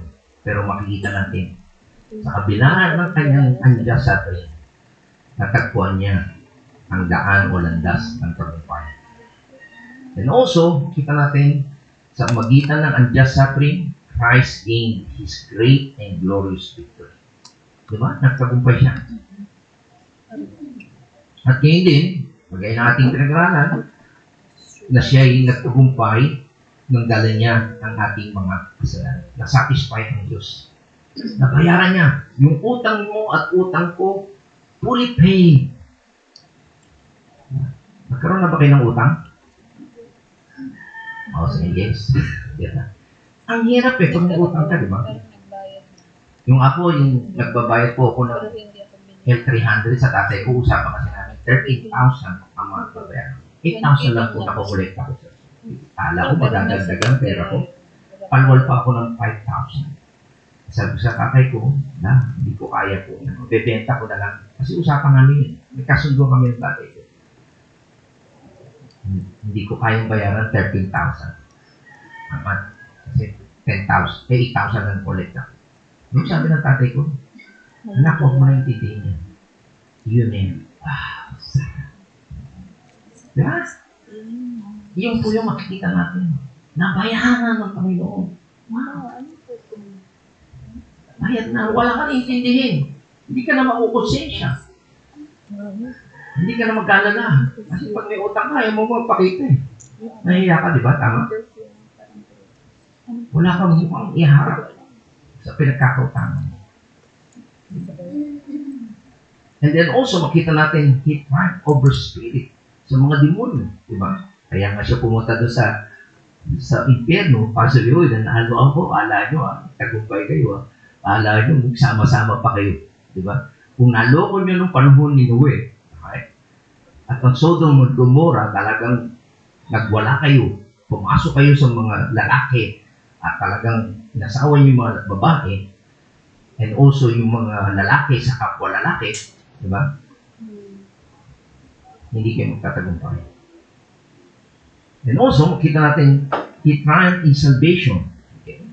Pero makikita natin, sa kabila ng kanyang unjust suffering, natagpuan niya ang daan o landas ng tagumpay. And also, kita natin, sa magitan ng unjust suffering, Christ gained His great and glorious victory. Diba? Nagtagumpay siya. At ngayon din, magay na ating pinag-aralan, na siya ay nagtagumpay nang dala niya ang ating mga kasalanan. Na-satisfy ang Diyos. Nabayaran niya. Yung utang mo at utang ko, fully paid. Nagkaroon na ba kayo ng utang? O, sige, yes. Yeah. Ang hirap eh, kung may utang ka, di ba? Yung ako, yung nagbabayad po ako ng L300 sa tatay ko, usapan kasi namin, 13,000 ang mga babayaran. 8,000 lang po nakukolekta ko. Kala ko magdadagdagan pera ko. Palwal pa ako ng 5,000. Sabi ko sa tatay ko, na, hindi ko kaya po. Bebenta ko na lang. Kasi usapan namin, may kasundo kami ng tatay ko. Hindi ko kayang bayaran 13,000. Amat. Kasi 10,000, 8,000 lang kolekta. Yung sabi ng tatay ko, anak, huwag mo na intindihin niya. Yun eh. Sarap. Diba? Yung po yung makikita natin. Nabayaran ng Panginoon. Wow. Bayad na. Wala ka na intindihin. Hindi ka na makukonsensya. Hindi ka na mag-alala. Kasi pag may utang ka, ayaw mo magpakita eh. Nahiya ka, di ba? Tama? Wala kang mukhang iharap sa pinagkakautangan mo. And then also, makita natin, he triumphed over spirit sa mga demonyo. Di ba? Kaya nga siya pumunta doon sa impyerno, para sa lihoy, na ano ako, ala nyo, tagumpay kayo, ala nyo, magsama-sama pa kayo. Di ba? Kung naloko nyo nung panahon ni Noe, okay? At ang Sodom at Gomorrah, talagang nagwala kayo, pumasok kayo sa mga lalaki, at talagang nasawa nyo yung mga babae, and also yung mga lalaki sa kapwa lalaki, di ba? Hindi kayo magtatagumpay. And also, makita natin, he triumphed in salvation. Okay.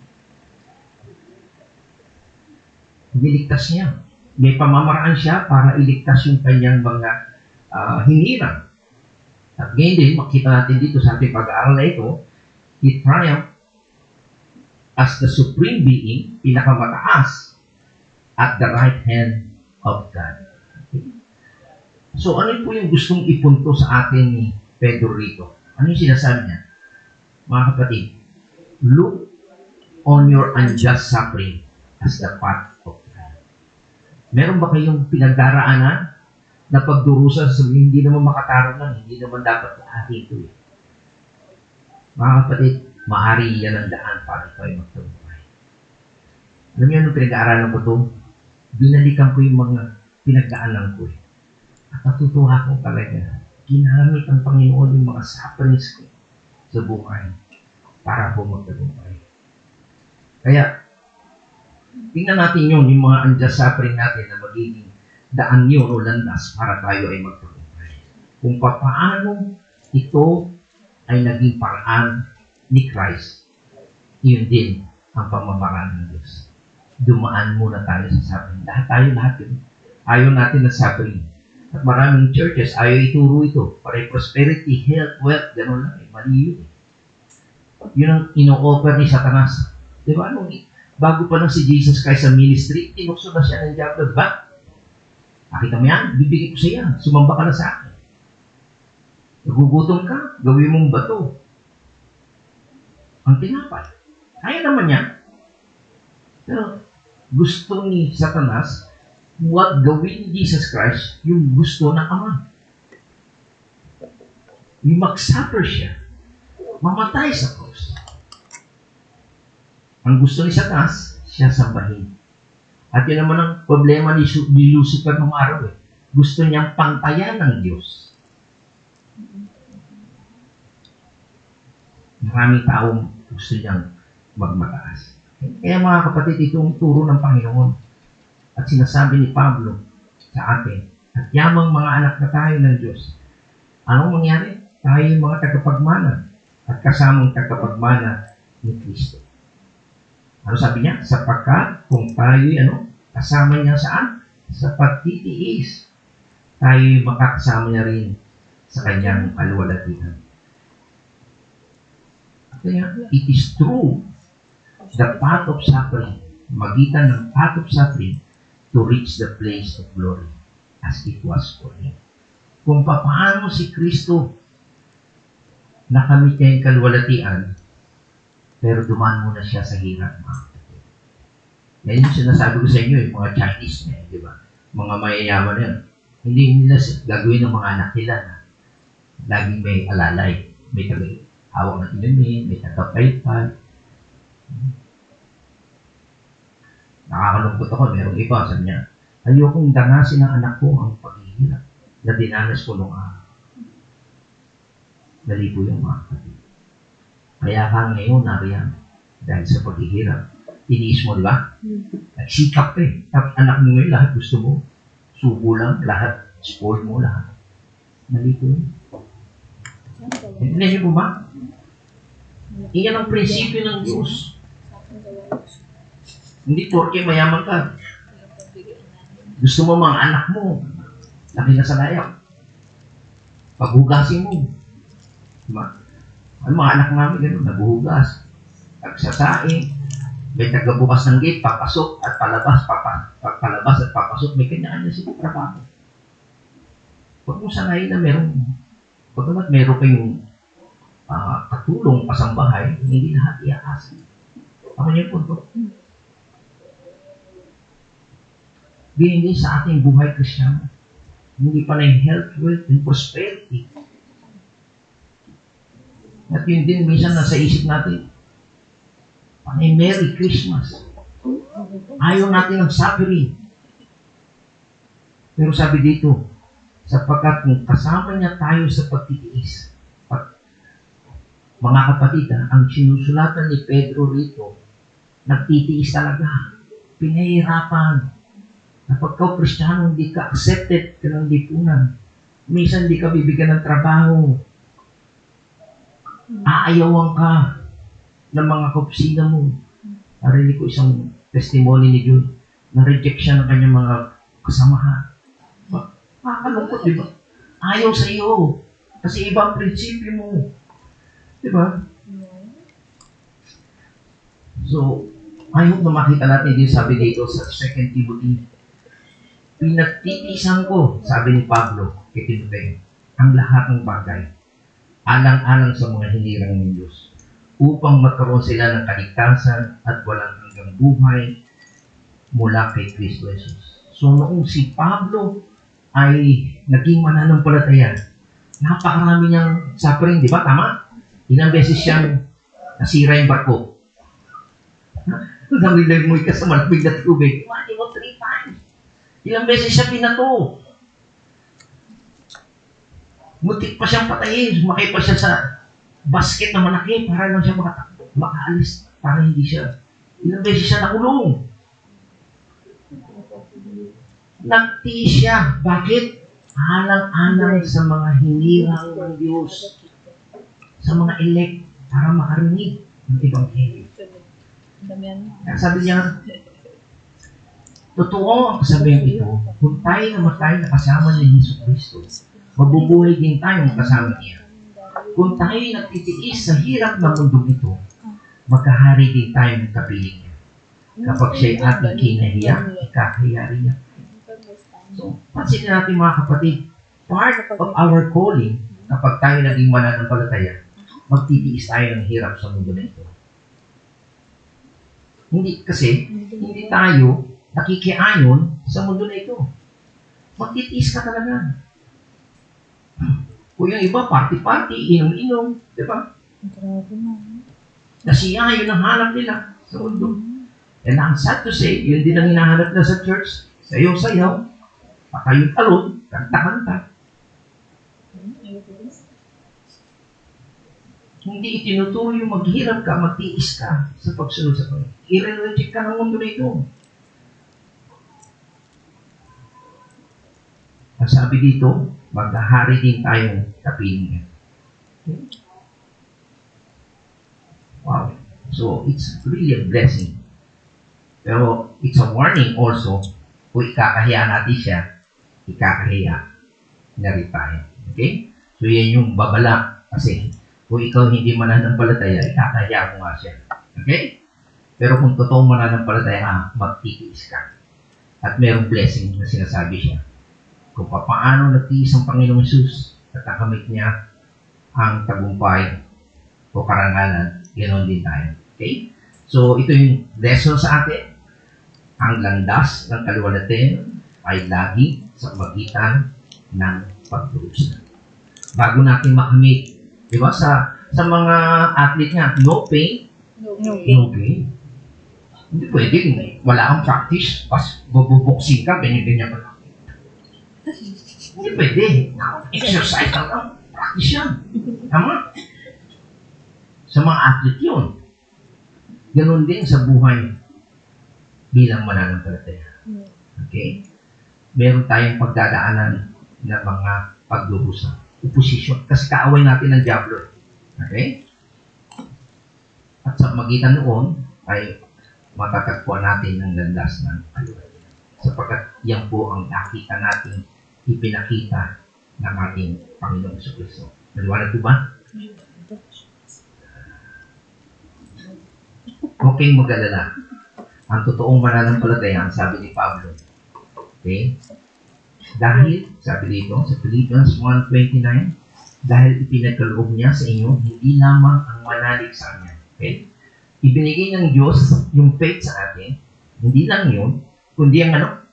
Niligtas niya. May pamamaraan siya para iligtas yung kanyang mga hinirang. At ngayon din, makita natin dito sa ating pag-aaral na ito, he triumphed as the supreme being, pinakamataas, at the right hand of God. Okay. So, ano po yung gustong ipunto sa atin ni Pedro rito? Ano yung sinasabi niya? Mga kapatid, look on your unjust suffering as the path of God. Meron ba kayong pinagdaraanan na pagdurusa sa hindi naman makatarong lang, hindi naman dapat lahat ito eh. Mga kapatid, maaari yan ang daan para kayo magtagumpay. Alam niyo anong pinag-aaralan ko ito? Binalikan ko yung mga pinagdaanan ko eh. At natutuwa ko talaga, ginamit ang Panginoon yung mga sufferings ko sa buhay para po magtagumpay. Kaya, tingnan natin yun, yung mga unjust suffering natin na magiging daan yun o landas para tayo ay magtagumpay. Kung paano ito ay naging paraan ni Christ, yun din ang pamamaraan ng Diyos. Dumaan muna tayo sa suffering. Lahat yun. Ayaw natin na suffering. At maraming churches, ayaw ituro ito. Para prosperity, health, wealth, gano'n lang. Mali yun. Yun ang ino-offer ni Satanas. Di ba? Bago pa lang si Jesus Christ sa ministry, tinukso na siya ng diablo. Ba? Nakita mo yan? Bibigay ko sa yan. Sumamba ka na sa akin. Nagugutom ka, gawin mong bato. Ang tinapay. Kaya naman yan. Pero gusto ni Satanas, huwag gawin ni Jesus Christ yung gusto ng Ama. Yung mag-suffer siya. Mamatay sa cross. Ang gusto ni Satanas, siya sambahin. At yun naman ang problema ni Lucifer nung araw eh. Gusto niyang pantayan ng Diyos. Maraming taong gusto niyang magmataas. Kaya mga kapatid, itong turo ng Panginoon. At sinasabi ni Pablo sa atin, at yamang mga anak na tayo ng Diyos. Anong mangyari? Tayo yung mga tagapagmana at kasamang tagapagmana ni Kristo. Ano sabi niya? Sapagkat kung tayo'y kasama niya saan? Sa pagtitiis. Tayo'y makakasama niya rin sa kanyang kaluwalhatian. Kaya, it is true, the path of suffering, magitan ng path of suffering to reach the place of glory as it was for him. Kung paano si Kristo nakamit niya yung kaluwalhatian, pero dumaan muna siya sa hirap. Yan yung sinasabi ko sa inyo, yung mga Chinese na di ba? Mga mayayaman na yun. Hindi nila gagawin ng mga anak nila na laging may alalay. May hawak ng inumin, may tagapaypay. Nakakalungkot ako, merong iba, sabi niya, ayokong danasin ng anak ko ang paghihirap na dinanas ko nung araw. Dali po yung mga kapatid. Kaya ka ngayon nariyan dahil sa paghihirap. Tiniis mo, di ba? Nagsikap eh. Tapos anak mo ngayon, lahat gusto mo. Subo lang, lahat. Spoil mo, lahat. Mali po yun. Hindi niyo po ba? Iyan ang prinsipyo ng Diyos. Hindi porke mayaman ka. Gusto mo mga anak mo, laki na sa layak. Paghugasin mo. Diba? Ang mga anak namin, gano'n, naghuhugas. Nagsasaing. May tagabukas ng gate, papasok at palabas, palabas at papasok. May kanya-kanya silang trabaho. Huwag mo sanayin na pagkamat meron kayong katulong pasambahay, hindi lahat iaasa. Ako niyo po ito. Binigay sa ating buhay Kristyano. Hindi pa na yung health, wealth, and prosperity. At yun din, minsan nasa isip natin, panay Merry Christmas. Ayaw natin ng suffering. Pero sabi dito, sapagkat kung kasama niya tayo sa pagtitiis, mga kapatid, ang sinusulatan ni Pedro rito, nagtitiis talaga. Pinahihirapan. Kapag ka Kristiyano, hindi ka accepted ka ng lipunan. Minsan hindi ka bibigyan ng trabaho. Aayawan ka ng mga kaopisina mo. Narinig ko isang testimony ni June na reject siya ng kanyang mga kasamahan. Makakalungkot, di ba? Ayaw sa iyo. Kasi ibang prinsipyo mo. Di ba? So, I hope na makita natin din sabi dito sa 2 Timothy. Pinagtitiisan ko, sabi ni Pablo kay Timothy, ang lahat ng bagay, alang-alang sa mga hinirang ng Diyos, upang magkaroon sila ng kaligtasan at walang hanggang buhay mula kay Kristo Jesus. So, noong si Pablo ay naging mananampalataya, napakarami niyang suffering, di ba? Tama? Ilang beses siyang nasira yung barko. Namilamoy ka sa malamig na tubig. 1 or 3 times. Ilang beses siya pinato. Mutik pa siyang patayin. Sumakay pa siya sa basket na malaki para lang siya makaalis. Para hindi siya Ilang beses siya nakulong. Nagtiis siya. Bakit? Alang-alang sa mga hinirang ng Diyos. Sa mga elect para makarinig ng Ebanghelyo. Kaya sabi niya, totoo ang kasabihan ito, kung tayo namatay na kasama ni Hesus Kristo, mabubuhay din tayong kasama niya. Kung tayo nagtitiis sa hirap ng mundo ito, magkahari din tayo ng kapiling niya. Kapag siya'y ating kinahiya, ikakahiya rin niya. So, pansinin natin mga kapatid, part of our calling, kapag tayo naging mananampalataya, magtitiis tayo ng hirap sa mundo na ito. Hindi tayo nakikiayon sa mundo na ito. Magtitiis ka talaga. Kung yung iba, party-party, inom-inom, di ba? Nasiya, yun ang hanap nila sa mundo. And I'm sad to say, yun din ang hinahanap na sa church, sayaw-sayaw, patayong-talon, kanta-kanta. Hindi itinuturo yung maghirap ka, magtiis ka sa pagsunod sa Panginoon. I-reject ka ng mundo na ito. Ang sabi dito, maghahari din tayong kapiling niya. Okay? Wow. So, it's really a blessing. Pero, it's a warning also, kung ikakahiya natin siya, ikakahiya na rin tayo. Okay? So, yan yung babala. Kasi, kung ikaw hindi mananampalataya, ikakahiya mo nga siya. Okay? Pero kung totoong mananampalataya, magtitiis ka. At mayroong blessing na sinasabi siya. Kung paano nagtiis ang Panginoong Hesus at nakamit niya ang tagumpay o karangalan, ganoon din tayo. Okay? So, ito yung lesson sa atin. Ang landas ng kaluwalhatian ay lagi sa magitan ng pagdurusa. Bago natin makamit, di ba, sa mga athlete nga, no pain, no gain. Hindi pwede, wala kang practice, pas bububoxing ka, ganyan-ganyan ka lang. Hindi pwede. Exercise lang. Practice yan. Tama? Sa mga athlete yun. Ganon din sa buhay bilang mananampalataya. Okay? Meron tayong pagdadaanan ng mga pagdurusa. Opposition. Kasi kaaway natin ng Diablo. Okay? At sa magitan noon, ay matatagpuan natin ng landas ng kaluwalhatian. Sapagkat yan po ang nakita natin ipinakita ng ating Panginoong Jesucristo. Maliwanag po ba? Huwag kayong mag-alala. Ang totoong mananampalataya, ang sabi ni Pablo. Okay? Dahil, sabi dito, sa Philippians 1:29, dahil ipinagkaloob niya sa inyo, hindi lamang ang manalig sa kanya. Okay? Ibinigay ng Diyos yung faith sa atin, hindi lang yun, kundi ang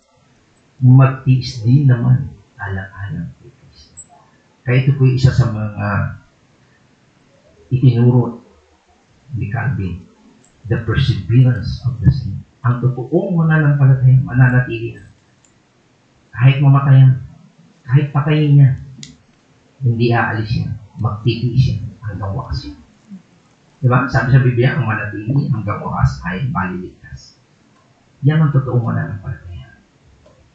magtiis din naman alang-alang kay Kristo. Kaya ito po isa sa mga itinuro ni Calvin, the perseverance of the saint. Ang totoong mananampalataya, mananatili na. Kahit mamatayan, kahit patayin niya, hindi aalis yan, magtitiis yan hanggang wakas yan. Diba? Sabi sa Biblia, ang manatili hanggang wakas ay maliligtas. Yan ang totoong mananampalataya.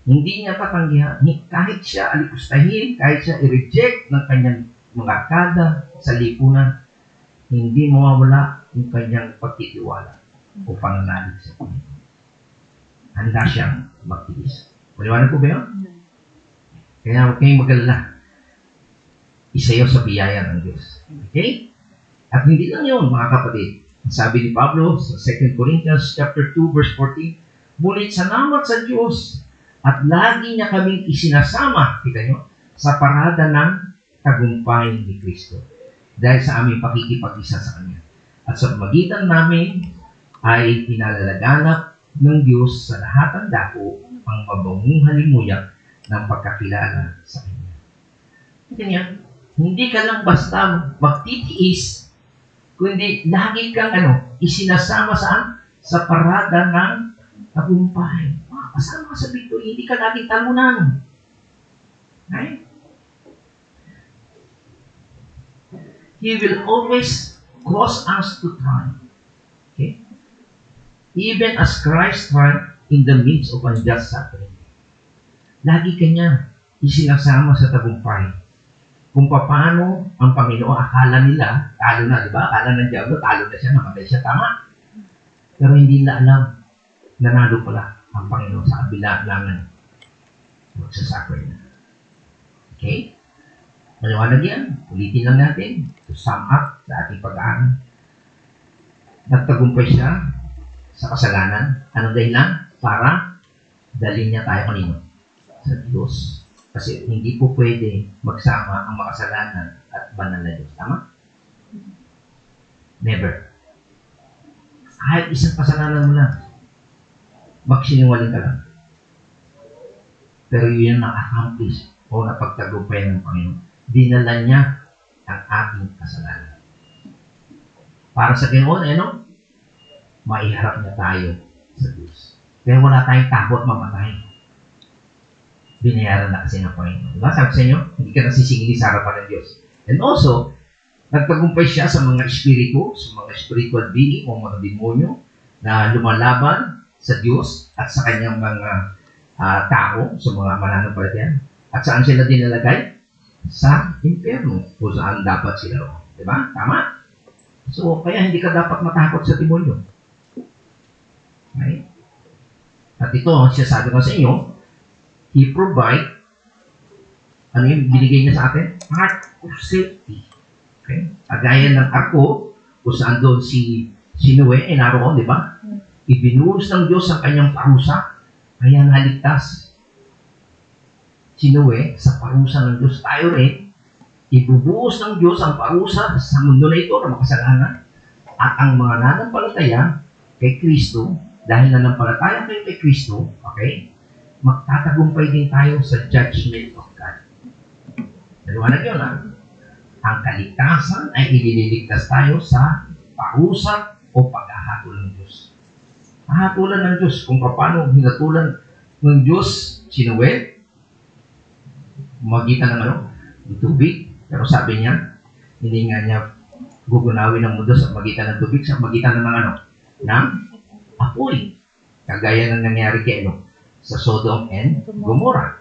Hindi niya tatanggihan, kahit siya alikustahin, kahit siya i-reject ng kanyang mga kada sa lipunan, hindi mawawala yung kanyang pagtitiwala o pananalig sa Panginoon. Handa siyang magtiis. Maliwanag po ba yun? Kaya huwag kayong mag-alala. Isayaw sa biyaya ng Diyos. Okay? At hindi lang yun, mga kapatid. Sabi ni Pablo sa 2 Corinthians chapter 2, verse 14, "Ngunit salamat sa Diyos at lagi niya kaming isinasama," kita nyo, "sa parada ng tagumpay ni Kristo dahil sa aming pakikipag-isa sa Kanya. At sa magitan namin ay pinalalaganap ng Diyos sa lahat ng dako ang mabangong halimuyak ng pagkakilala sa Kanya." Kita niya, hindi ka lang basta magtitiis, kundi lagi kang isinasama sa parada ng tagumpay. Kasama ka sa victory, hindi ka laging talunan. Okay? He will always cause us to triumph. Okay? Even as Christ triumphed in the midst of unjust suffering. Lagi kanya isinasama sa tagumpay. Kung paano ang Panginoon, akala nila, talo na, di ba? Akala ng Diablo, talo na siya, namatay siya, tama. Pero hindi nila alam, nanalo pala ang Panginoon sa kabila ng magsasuffer na. Okay? Maliwanag yan. Ulitin lang natin to sum up sa ating pag-aaral. Nagtagumpay siya sa kasalanan. Anong dahilan? Para dalhin niya tayo kanino? Sa Diyos. Kasi hindi po pwede magsama ang makasalanan at banal na Diyos. Tama? Never. Kahit isang kasalanan mo lang, magsinungaling ka lang. Pero yun ang accomplish o napagtagumpay ng Panginoon. Dinala niya ang ating kasalanan. Para sa Panginoon, maiharap niya tayo sa Diyos. Pero wala tayong takot mamatay. Binayaran na kasi ng Panginoon. Diba? Sabi sa inyo, hindi ka nasisingili sa harapan ng Diyos. And also, nagtagumpay siya sa mga espiritu, sa mga spiritual being o mga demonyo na lumalaban sa Diyos at sa kanyang mga tao, sa mga mananampalataya. At saan sila dinalagay? Sa impyerno, kung saan dapat sila. Diba? Tama? So, kaya hindi ka dapat matakot sa demonyo. Okay? At ito, siya sabi ko sa inyo, He provide, ano yung binigay niya sa atin? Heart of safety. Okay? Agaya ng ako, kung saan doon si Noe, naroon, di ba? Ibinuhos ng Diyos ang kanyang parusa, kaya naligtas. Si Noe, sa parusa ng Diyos, tayo rin, ibubuhos ng Diyos ang parusa sa mundo na ito na makasalanan. At ang mga nanampalataya kay Kristo, dahil nanampalataya kayo kay Kristo, okay, magtatagumpay din tayo sa judgment of God. Naliwanag yun, ha? Ang kaligtasan ay ilililigtas tayo sa parusa o paghahatol ng Diyos. Hahatulan ng Diyos kung paano hinatulan ng Diyos si Noe, magitan ng tubig. Pero sabi niya, hindi nga niya gugunawin ng mundo sa magitan ng tubig, sa magitan ng ng apoy. Kagaya ng nangyari kay sa Sodom and Gomorrah.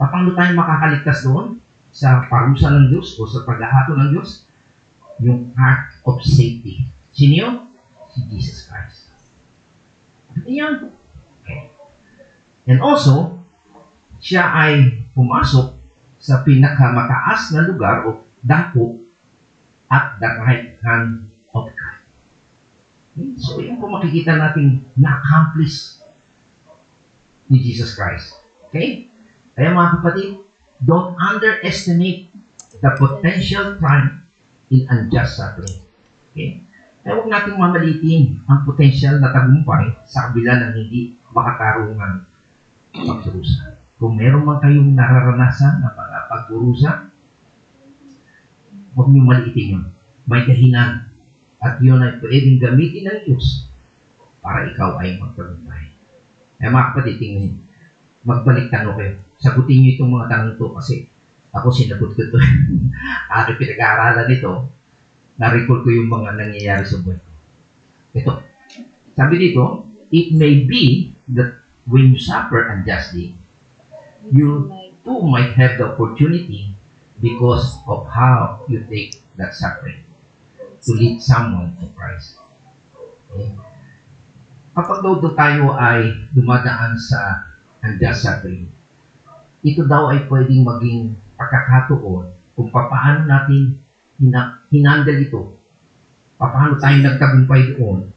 Paano tayo makakaligtas doon? Sa parusa ng Diyos o sa paghahatol ng Diyos? Yung heart of safety. Sino yun? Si Jesus Christ. Yan. Okay. And also, siya ay pumasok sa pinakamataas na lugar o dako at the right hand of God. Okay. So, yun po makikita natin na-accomplish ni Jesus Christ. Okay? Kaya mga kapatid, don't underestimate the potential triumph in unjust suffering. Okay? Kaya huwag natin mamalitin ang potential na tagumpay sa kabila ng hindi makatarungan pagdurusa. Kung meron man kayong nararanasan na mga pagdurusa, huwag niyong maliitin yun. May dahilan. At yun ay pwedeng gamitin ng Diyos para ikaw ay magtagumpay. Eh mga kapatid, tingnan, magbalik tanong kayo. Sagutin niyo itong mga tanong ito kasi ako sinagot ko ito. Aking pinag-aaralan nito, na-recall ko yung mga nangyayari sa buhay ko. Ito, sabi dito, it may be that when you suffer unjustly, you too might have the opportunity because of how you take that suffering to lead someone to Christ. Okay? Kapag daw tayo ay dumadaan sa unjust suffering, ito daw ay pwedeng maging pagkakataon kung paano natin hinandle ito. Paano tayo nagtagumpay doon,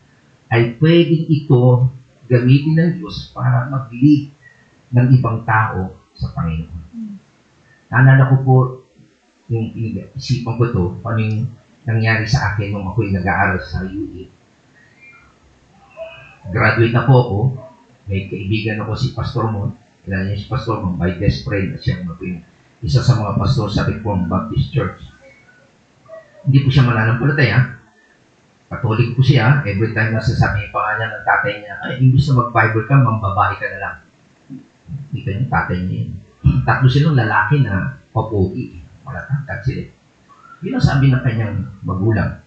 ay pwedeng ito gamitin ng Diyos para mag-lead ng ibang tao sa Panginoon. Naalala ko po yung isipan ko ito, paano yung nangyari sa akin nung ako'y nag-aaral sa UE. Graduate na po ako. May kaibigan ako si Pastor Mon. Kilala niya si Pastor Mon, my best friend. Siya isa sa mga pastor sa Reformed Baptist Church. Hindi po siya mananampalataya. Katolik po siya. Every time nasasabi yung pangalan ng tatay niya, ay, imbis na mag-Bible ka, mambabae ka na lang. Hindi ka yung tatay niya yun. Tatlo silang lalaki na papugi. Malatangkad sila. Yun ang sabi ng kanyang magulang.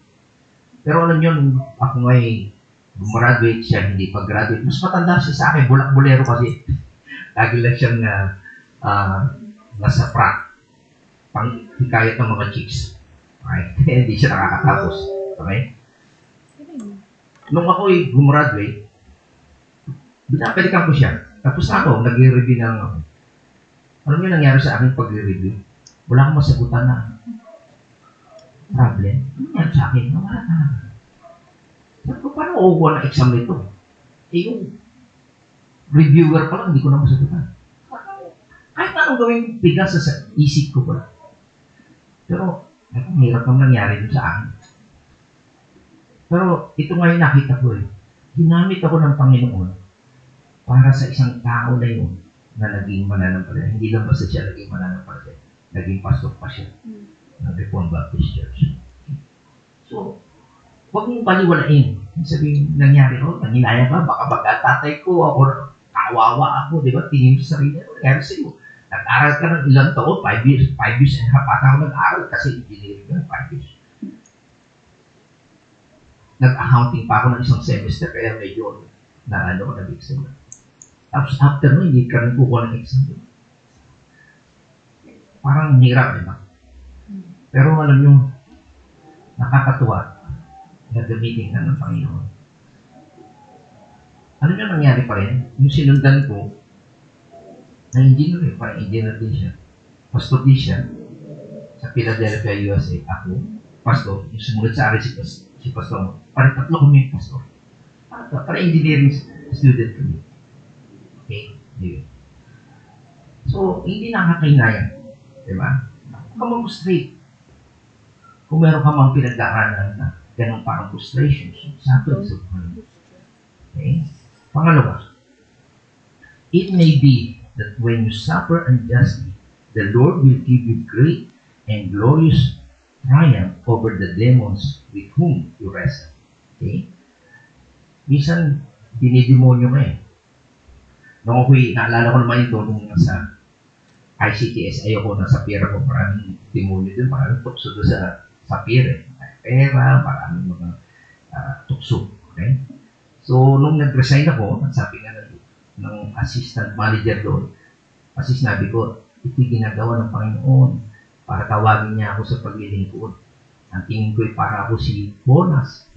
Pero alam niyo, ako ngay Gumraduate siya, hindi pag-graduate. Mas matanda siya sa akin, bulak-bulero kasi. Lagi lang siyang nasa prak, pang hikayat ng mga chicks. Okay? Hindi siya nakakatapos. Okay? Nung ako'y gumraduate, binabalikan ko siya. Tapos ako, nag-review ng ako. Ano yung nangyari sa aking pag-review? Wala akong masagutan na problem. Ano nangyari sa akin? Nawala ka na. Sabi ko, paano uukuha ng exam nito? Eh, yung reviewer pa lang, hindi ko na masagutan. Kahit anong gawing bigas sa isip ko ba? Pero, ang hirap naman nangyari dun sa akin. Pero, ito nga yung nakita ko eh. Ginamit ako ng Panginoon para sa isang tao na yun na naging mananampalataya. Hindi lang basta siya naging mananampalataya. Naging pastor pa siya ng Reformed Baptist Church. So, huwag mong baliwalain. Sabihin, nangyari ko, nanginaya ka, baka tatay ko, ako, kawawa ako, di ba? Tingin sa sarili, ano nangyari sa'yo? Nag-aral ka ng ilang taon, 5 years and a half, ako nag-aral kasi engineering ka, 5 years. Nag-accounting pa ako ng isang semester, kaya medyo nag-exam. Tapos after mo, hindi ka rin kukuha ng exam. Parang hirap, di ba? Pero alam nyo, nakakatuwa na gamitin ka ng Panginoon. Alam nyo nangyari pa rin? Yung sinundan ko, na engineer, parang engineer din siya. Pastor din siya. Sa Philadelphia, USA. Ako, pastor. Yung sumunod sa akin si pastor. Parang tatlo kami pastor. Parang engineering student kami. Okay? Yun. So, hindi nakakainaya. Diba? Huwag ka straight. Kung meron ka mang pinagdaanan na ganun parang frustrations, sakit sa buhay. Okay? Pangalawa, it may be that when you suffer unjustly, the Lord will give you great and glorious triumph over the demons with whom you wrestle. Okay? Minsan, dinidemonyo ka eh. Nung ako'y, naalala ko naman ito nung nasa ICTS, ayoko nasa pera ko, maraming demonyo doon, maraming tukso doon sa pera. Pera, maraming mga tukso. Okay? So, nung nag-resign ako, sabi nga ng assistant manager doon, kasi sinabi ko, ito ginagawa ng Panginoon para tawagin niya ako sa paglilingkod. Ang tingin ko ay para ako si Bonas.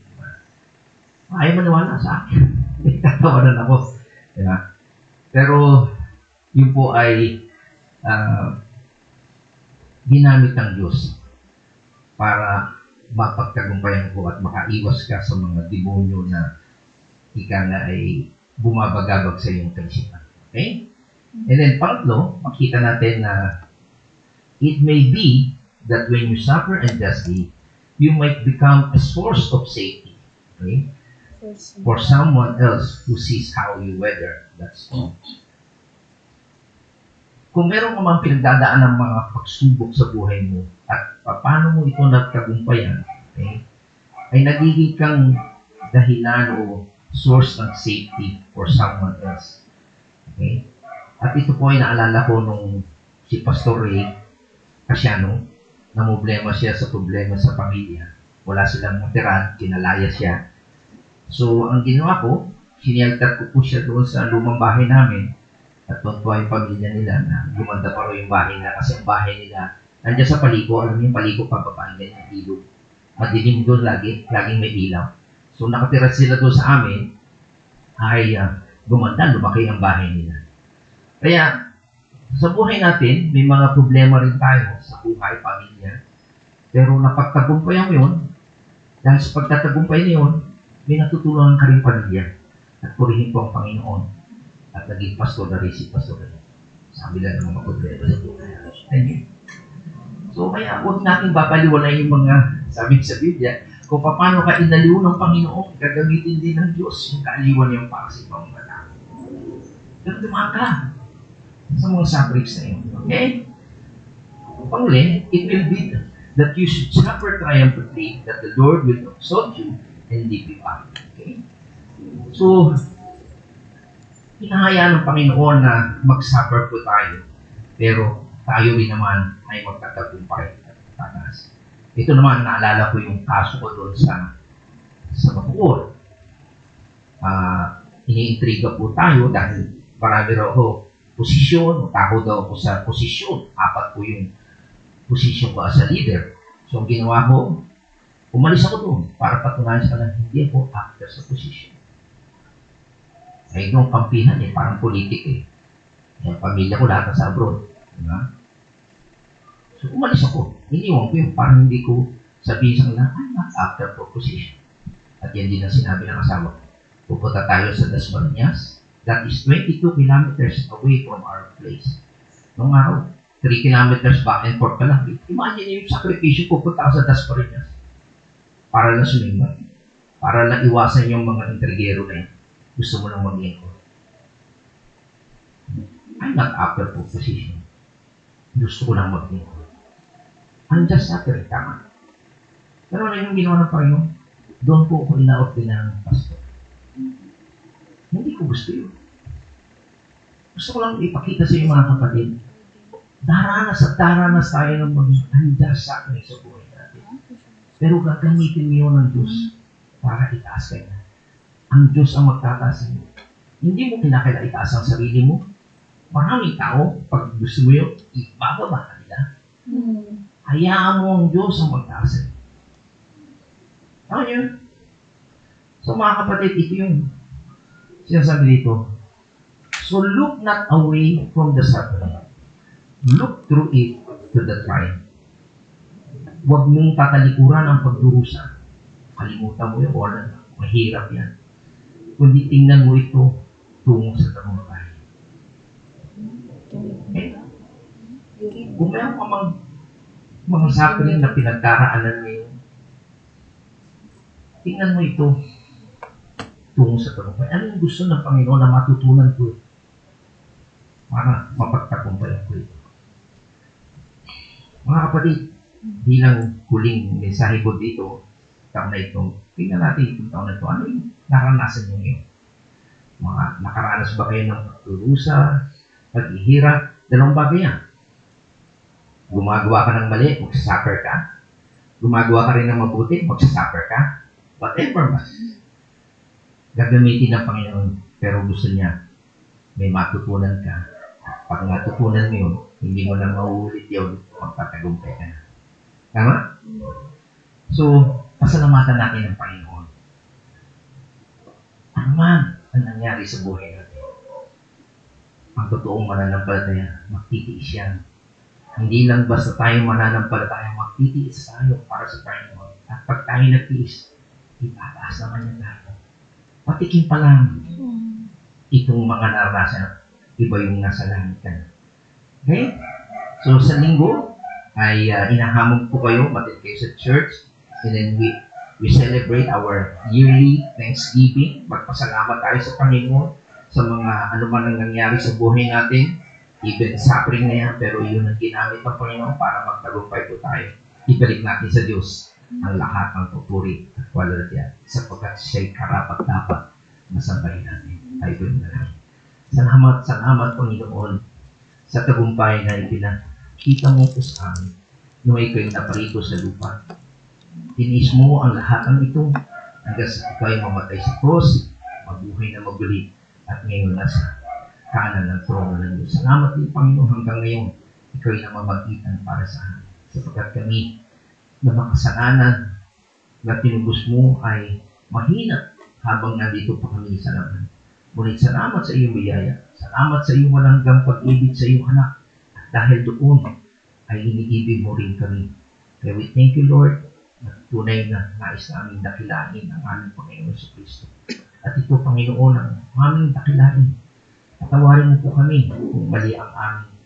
Ayaw maniwala sa akin. Tatawanan ako. Diba? Pero, yun po ay ginamit ng Diyos para mapagtagumpayan ko at makaiwas ka sa mga demonyo na ika nga ay bumabagabag sa iyong kaisipan. Okay? And then, pangatlo, makita natin na it may be that when you suffer unjustly, you might become a source of safety. Okay? For someone else who sees how you weather that storm. Kung meron ka mang pinagdadaan ng mga pagsubok sa buhay mo at paano mo ito nagtagumpayan, okay, ay nagiging kang dahilan o source ng safety for someone else. Okay? At ito po ay naalala ko nung si Pastor Ray Casiano, na problema siya sa problema sa pamilya. Wala silang matira, kinalaya siya. So, ang ginawa ko, siniyagtat ko po siya doon sa lumang bahay namin at doon po yung pamilya nila na gumanda pa rin yung bahay nila kasi ang bahay nila nandiyan sa paliko, alam niyo yung paliko pababaan ganyan, ilog. Madilim doon laging may ilaw. So, nakatira sila doon sa amin, ay gumanda, lumaki ang bahay nila. Kaya, sa buhay natin, may mga problema rin tayo sa buhay, pamilya. Pero napagtagumpayan mo yun, dahil sa pagtatagumpay na yun, may natutulungan ka rin pamilya. At purihin po ang Panginoon. At naging pastor na rin si Pastor rin. Sabi lang ng mga problema sa buhay. Amen. So, kaya huwag natin babaliwala yung mga sabi sa Biblia, kung paano ka inaliw ng Panginoon, gagamitin din ng Diyos yung kaaliwan niyang para sa ibang mga tao. Pero dumaan ka sa mga sufferings na yun. Okay? Panguli, it will be that you should suffer triumphantly, that the Lord will exalt you and lift you up. Okay? So, hinahayaan ng Panginoon na mag-suffer po tayo, pero tayo rin naman ay magtatagumpay at tataas. Ito naman, naalala ko yung kaso ko doon sa Bacoor. iniintriga po tayo dahil marami raw ho posisyon, takot daw ako sa posisyon. 4 po yung posisyon ko as a leader. So, ang ginawa ko, umalis ako doon para patunayan sa kanila, hindi ako after sa posisyon. Ay, nung kampihan parang politik Yung pamilya ko lahat sa abroad. Diba? So, umalis ako. Iniwan ko yung parang hindi ko sabihin sa kanila, I'm not after for position. At yan din ang sinabi ng asawa ko. Pupunta tayo sa Dasmariñas. That is 22 kilometers away from our place. Noong araw, 3 kilometers back and forth pa lang. Imagine yung sakripisyo, pupunta ako sa Dasmariñas. Para lang sumiman. Para lang iwasan yung mga intrigero na yun. Gusto mo lang mag-lingkod. I'm not after for position. Gusto ko lang mag-lingkod. I'm just after it. Tama. Pero ano yung ginawa ng Panginoon? Doon po ako ina-order ng pastor. Hindi ko gusto yun. Gusto ko lang ipakita sa iyo mga kapatid. Daranas tayo ng mag-andas sa akin sa buhay natin. Pero gagamitin niyo ng Diyos para itaas kayo. Ang Diyos ang magtataas niyo. Hindi mo kinakailangan itaas ang sarili mo. Maraming tao, pag gusto mo yun, ibababa ka nila. Hayaan mo ang Diyos ang magtaas niyo. Ano yun? So mga kapatid, ito yung sinasabi dito. So look not away from the suffering. Look through it to the trial. Huwag mong tatalikuran ang pagdurusa. Kalimutan mo yun, wala. Mahirap yan. Kundi tingnan mo ito tungo sa tagumpay. Okay? Kung meron ka mga suffering na pinagdaraanan mo yun, tingnan mo ito tungo sa tagumpay. Ano yung gusto ng Panginoon na matutunan ko para mapagtagumpayan ko ito? Mga kapatid, bilang huling mensahe ko dito, taon na ito, tingnan natin itong taon na ito. Ano yung naranasan nyo ngayon? Mga nakaranas ba kayo ng pagdurusa, paghihirap? Dalawang bagay yan. Gumagawa ka ng mali, magsasuffer ka. Gumagawa ka rin ng mabuti, magsasuffer ka. Whatever ba? Gagamitin ng Panginoon, pero gusto niya may matutunan ka. Pag natutunan mo yun, hindi mo na mauulit yun, magtatagumpay ka na. Tama? So, pasalamatan natin ng Panginoon. Ano man ang nangyari sa buhay natin, ang totoong mananampalataya, magtitiis yan. Hindi lang basta tayo mananampalataya, magtitiis tayo para sa Panginoon. At pag tayo nagtiis, ipataas naman niya tayo. Patikin pa lang itong mga naranasan, iba yung nasa langit ka na. Okay? So, sa linggo, ay inahamon po kayo, matid kayo sa church, and then we celebrate our yearly Thanksgiving. Magpasalamat tayo sa Panginoon sa mga anuman ang nangyari sa buhay natin, even suffering na yan, pero yun ang ginamit ng Panginoon para magtagumpay po tayo. Ibalik natin sa Diyos ang lahat ng pupuri at kwalidad sapagkat siya'y karapat-dapat na sambahin natin. Tayo po yung nalang. Salamat, Panginoon, sa tagumpay na ipinakita mo po sa amin nung ikaw'y naparito sa lupa. Tinis mo ang lahat ng ito hanggang sa ikaw'y mamatay sa cross, mabuhay na maguli, at ngayon nasa kanan ng trono ng Diyos. Salamat din, Panginoon, hanggang ngayon ikaw'y namamagitan para sa amin. Sapagkat kami na makasalanan na tinubos mo ay mahina habang nandito pa kami sa laman. Ngunit salamat sa iyong biyaya. Salamat sa iyong walangang pag-ibig sa iyong anak. At dahil doon ay iniibig mo rin kami. Kaya we thank you, Lord, na tunay na nais namin dakilain ang aming Panginoon sa Kristo. At ito, Panginoon, ang aming dakilain. Patawarin mo po kami kung mali ang aming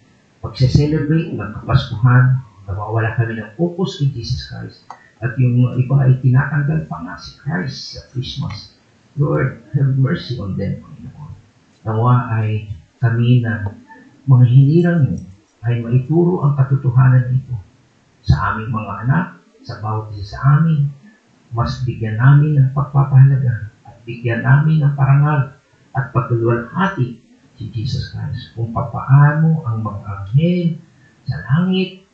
pagse-celebrate ng Kapaskuhan. Nawawala kami ng focus in Jesus Christ. At yung iba ay tinatanggal pa nga si Christ sa Christmas. Lord, have mercy on them, Panginoon. Nawa ay kami na mga hinirang mo ay maituro ang katotohanan nito sa aming mga anak, sa bawat isa sa amin. Mas bigyan namin ng pagpapahalaga at bigyan namin ng parangal at pagluwalhati si Jesus Christ. Kung papaano ang mga anghel sa langit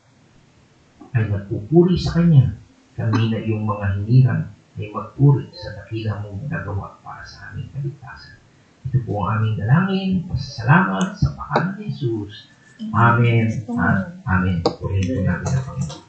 ay nagpupuri sa Kanya, kami na iyong mga hinirang ay magpuri sa dakila mong nagawa para sa aming kaligtasan. Ito po ang aming dalangin, pasasalamat sa pangalan ni Jesus. Amen at Amen. Purihin po natin ang Panginoon.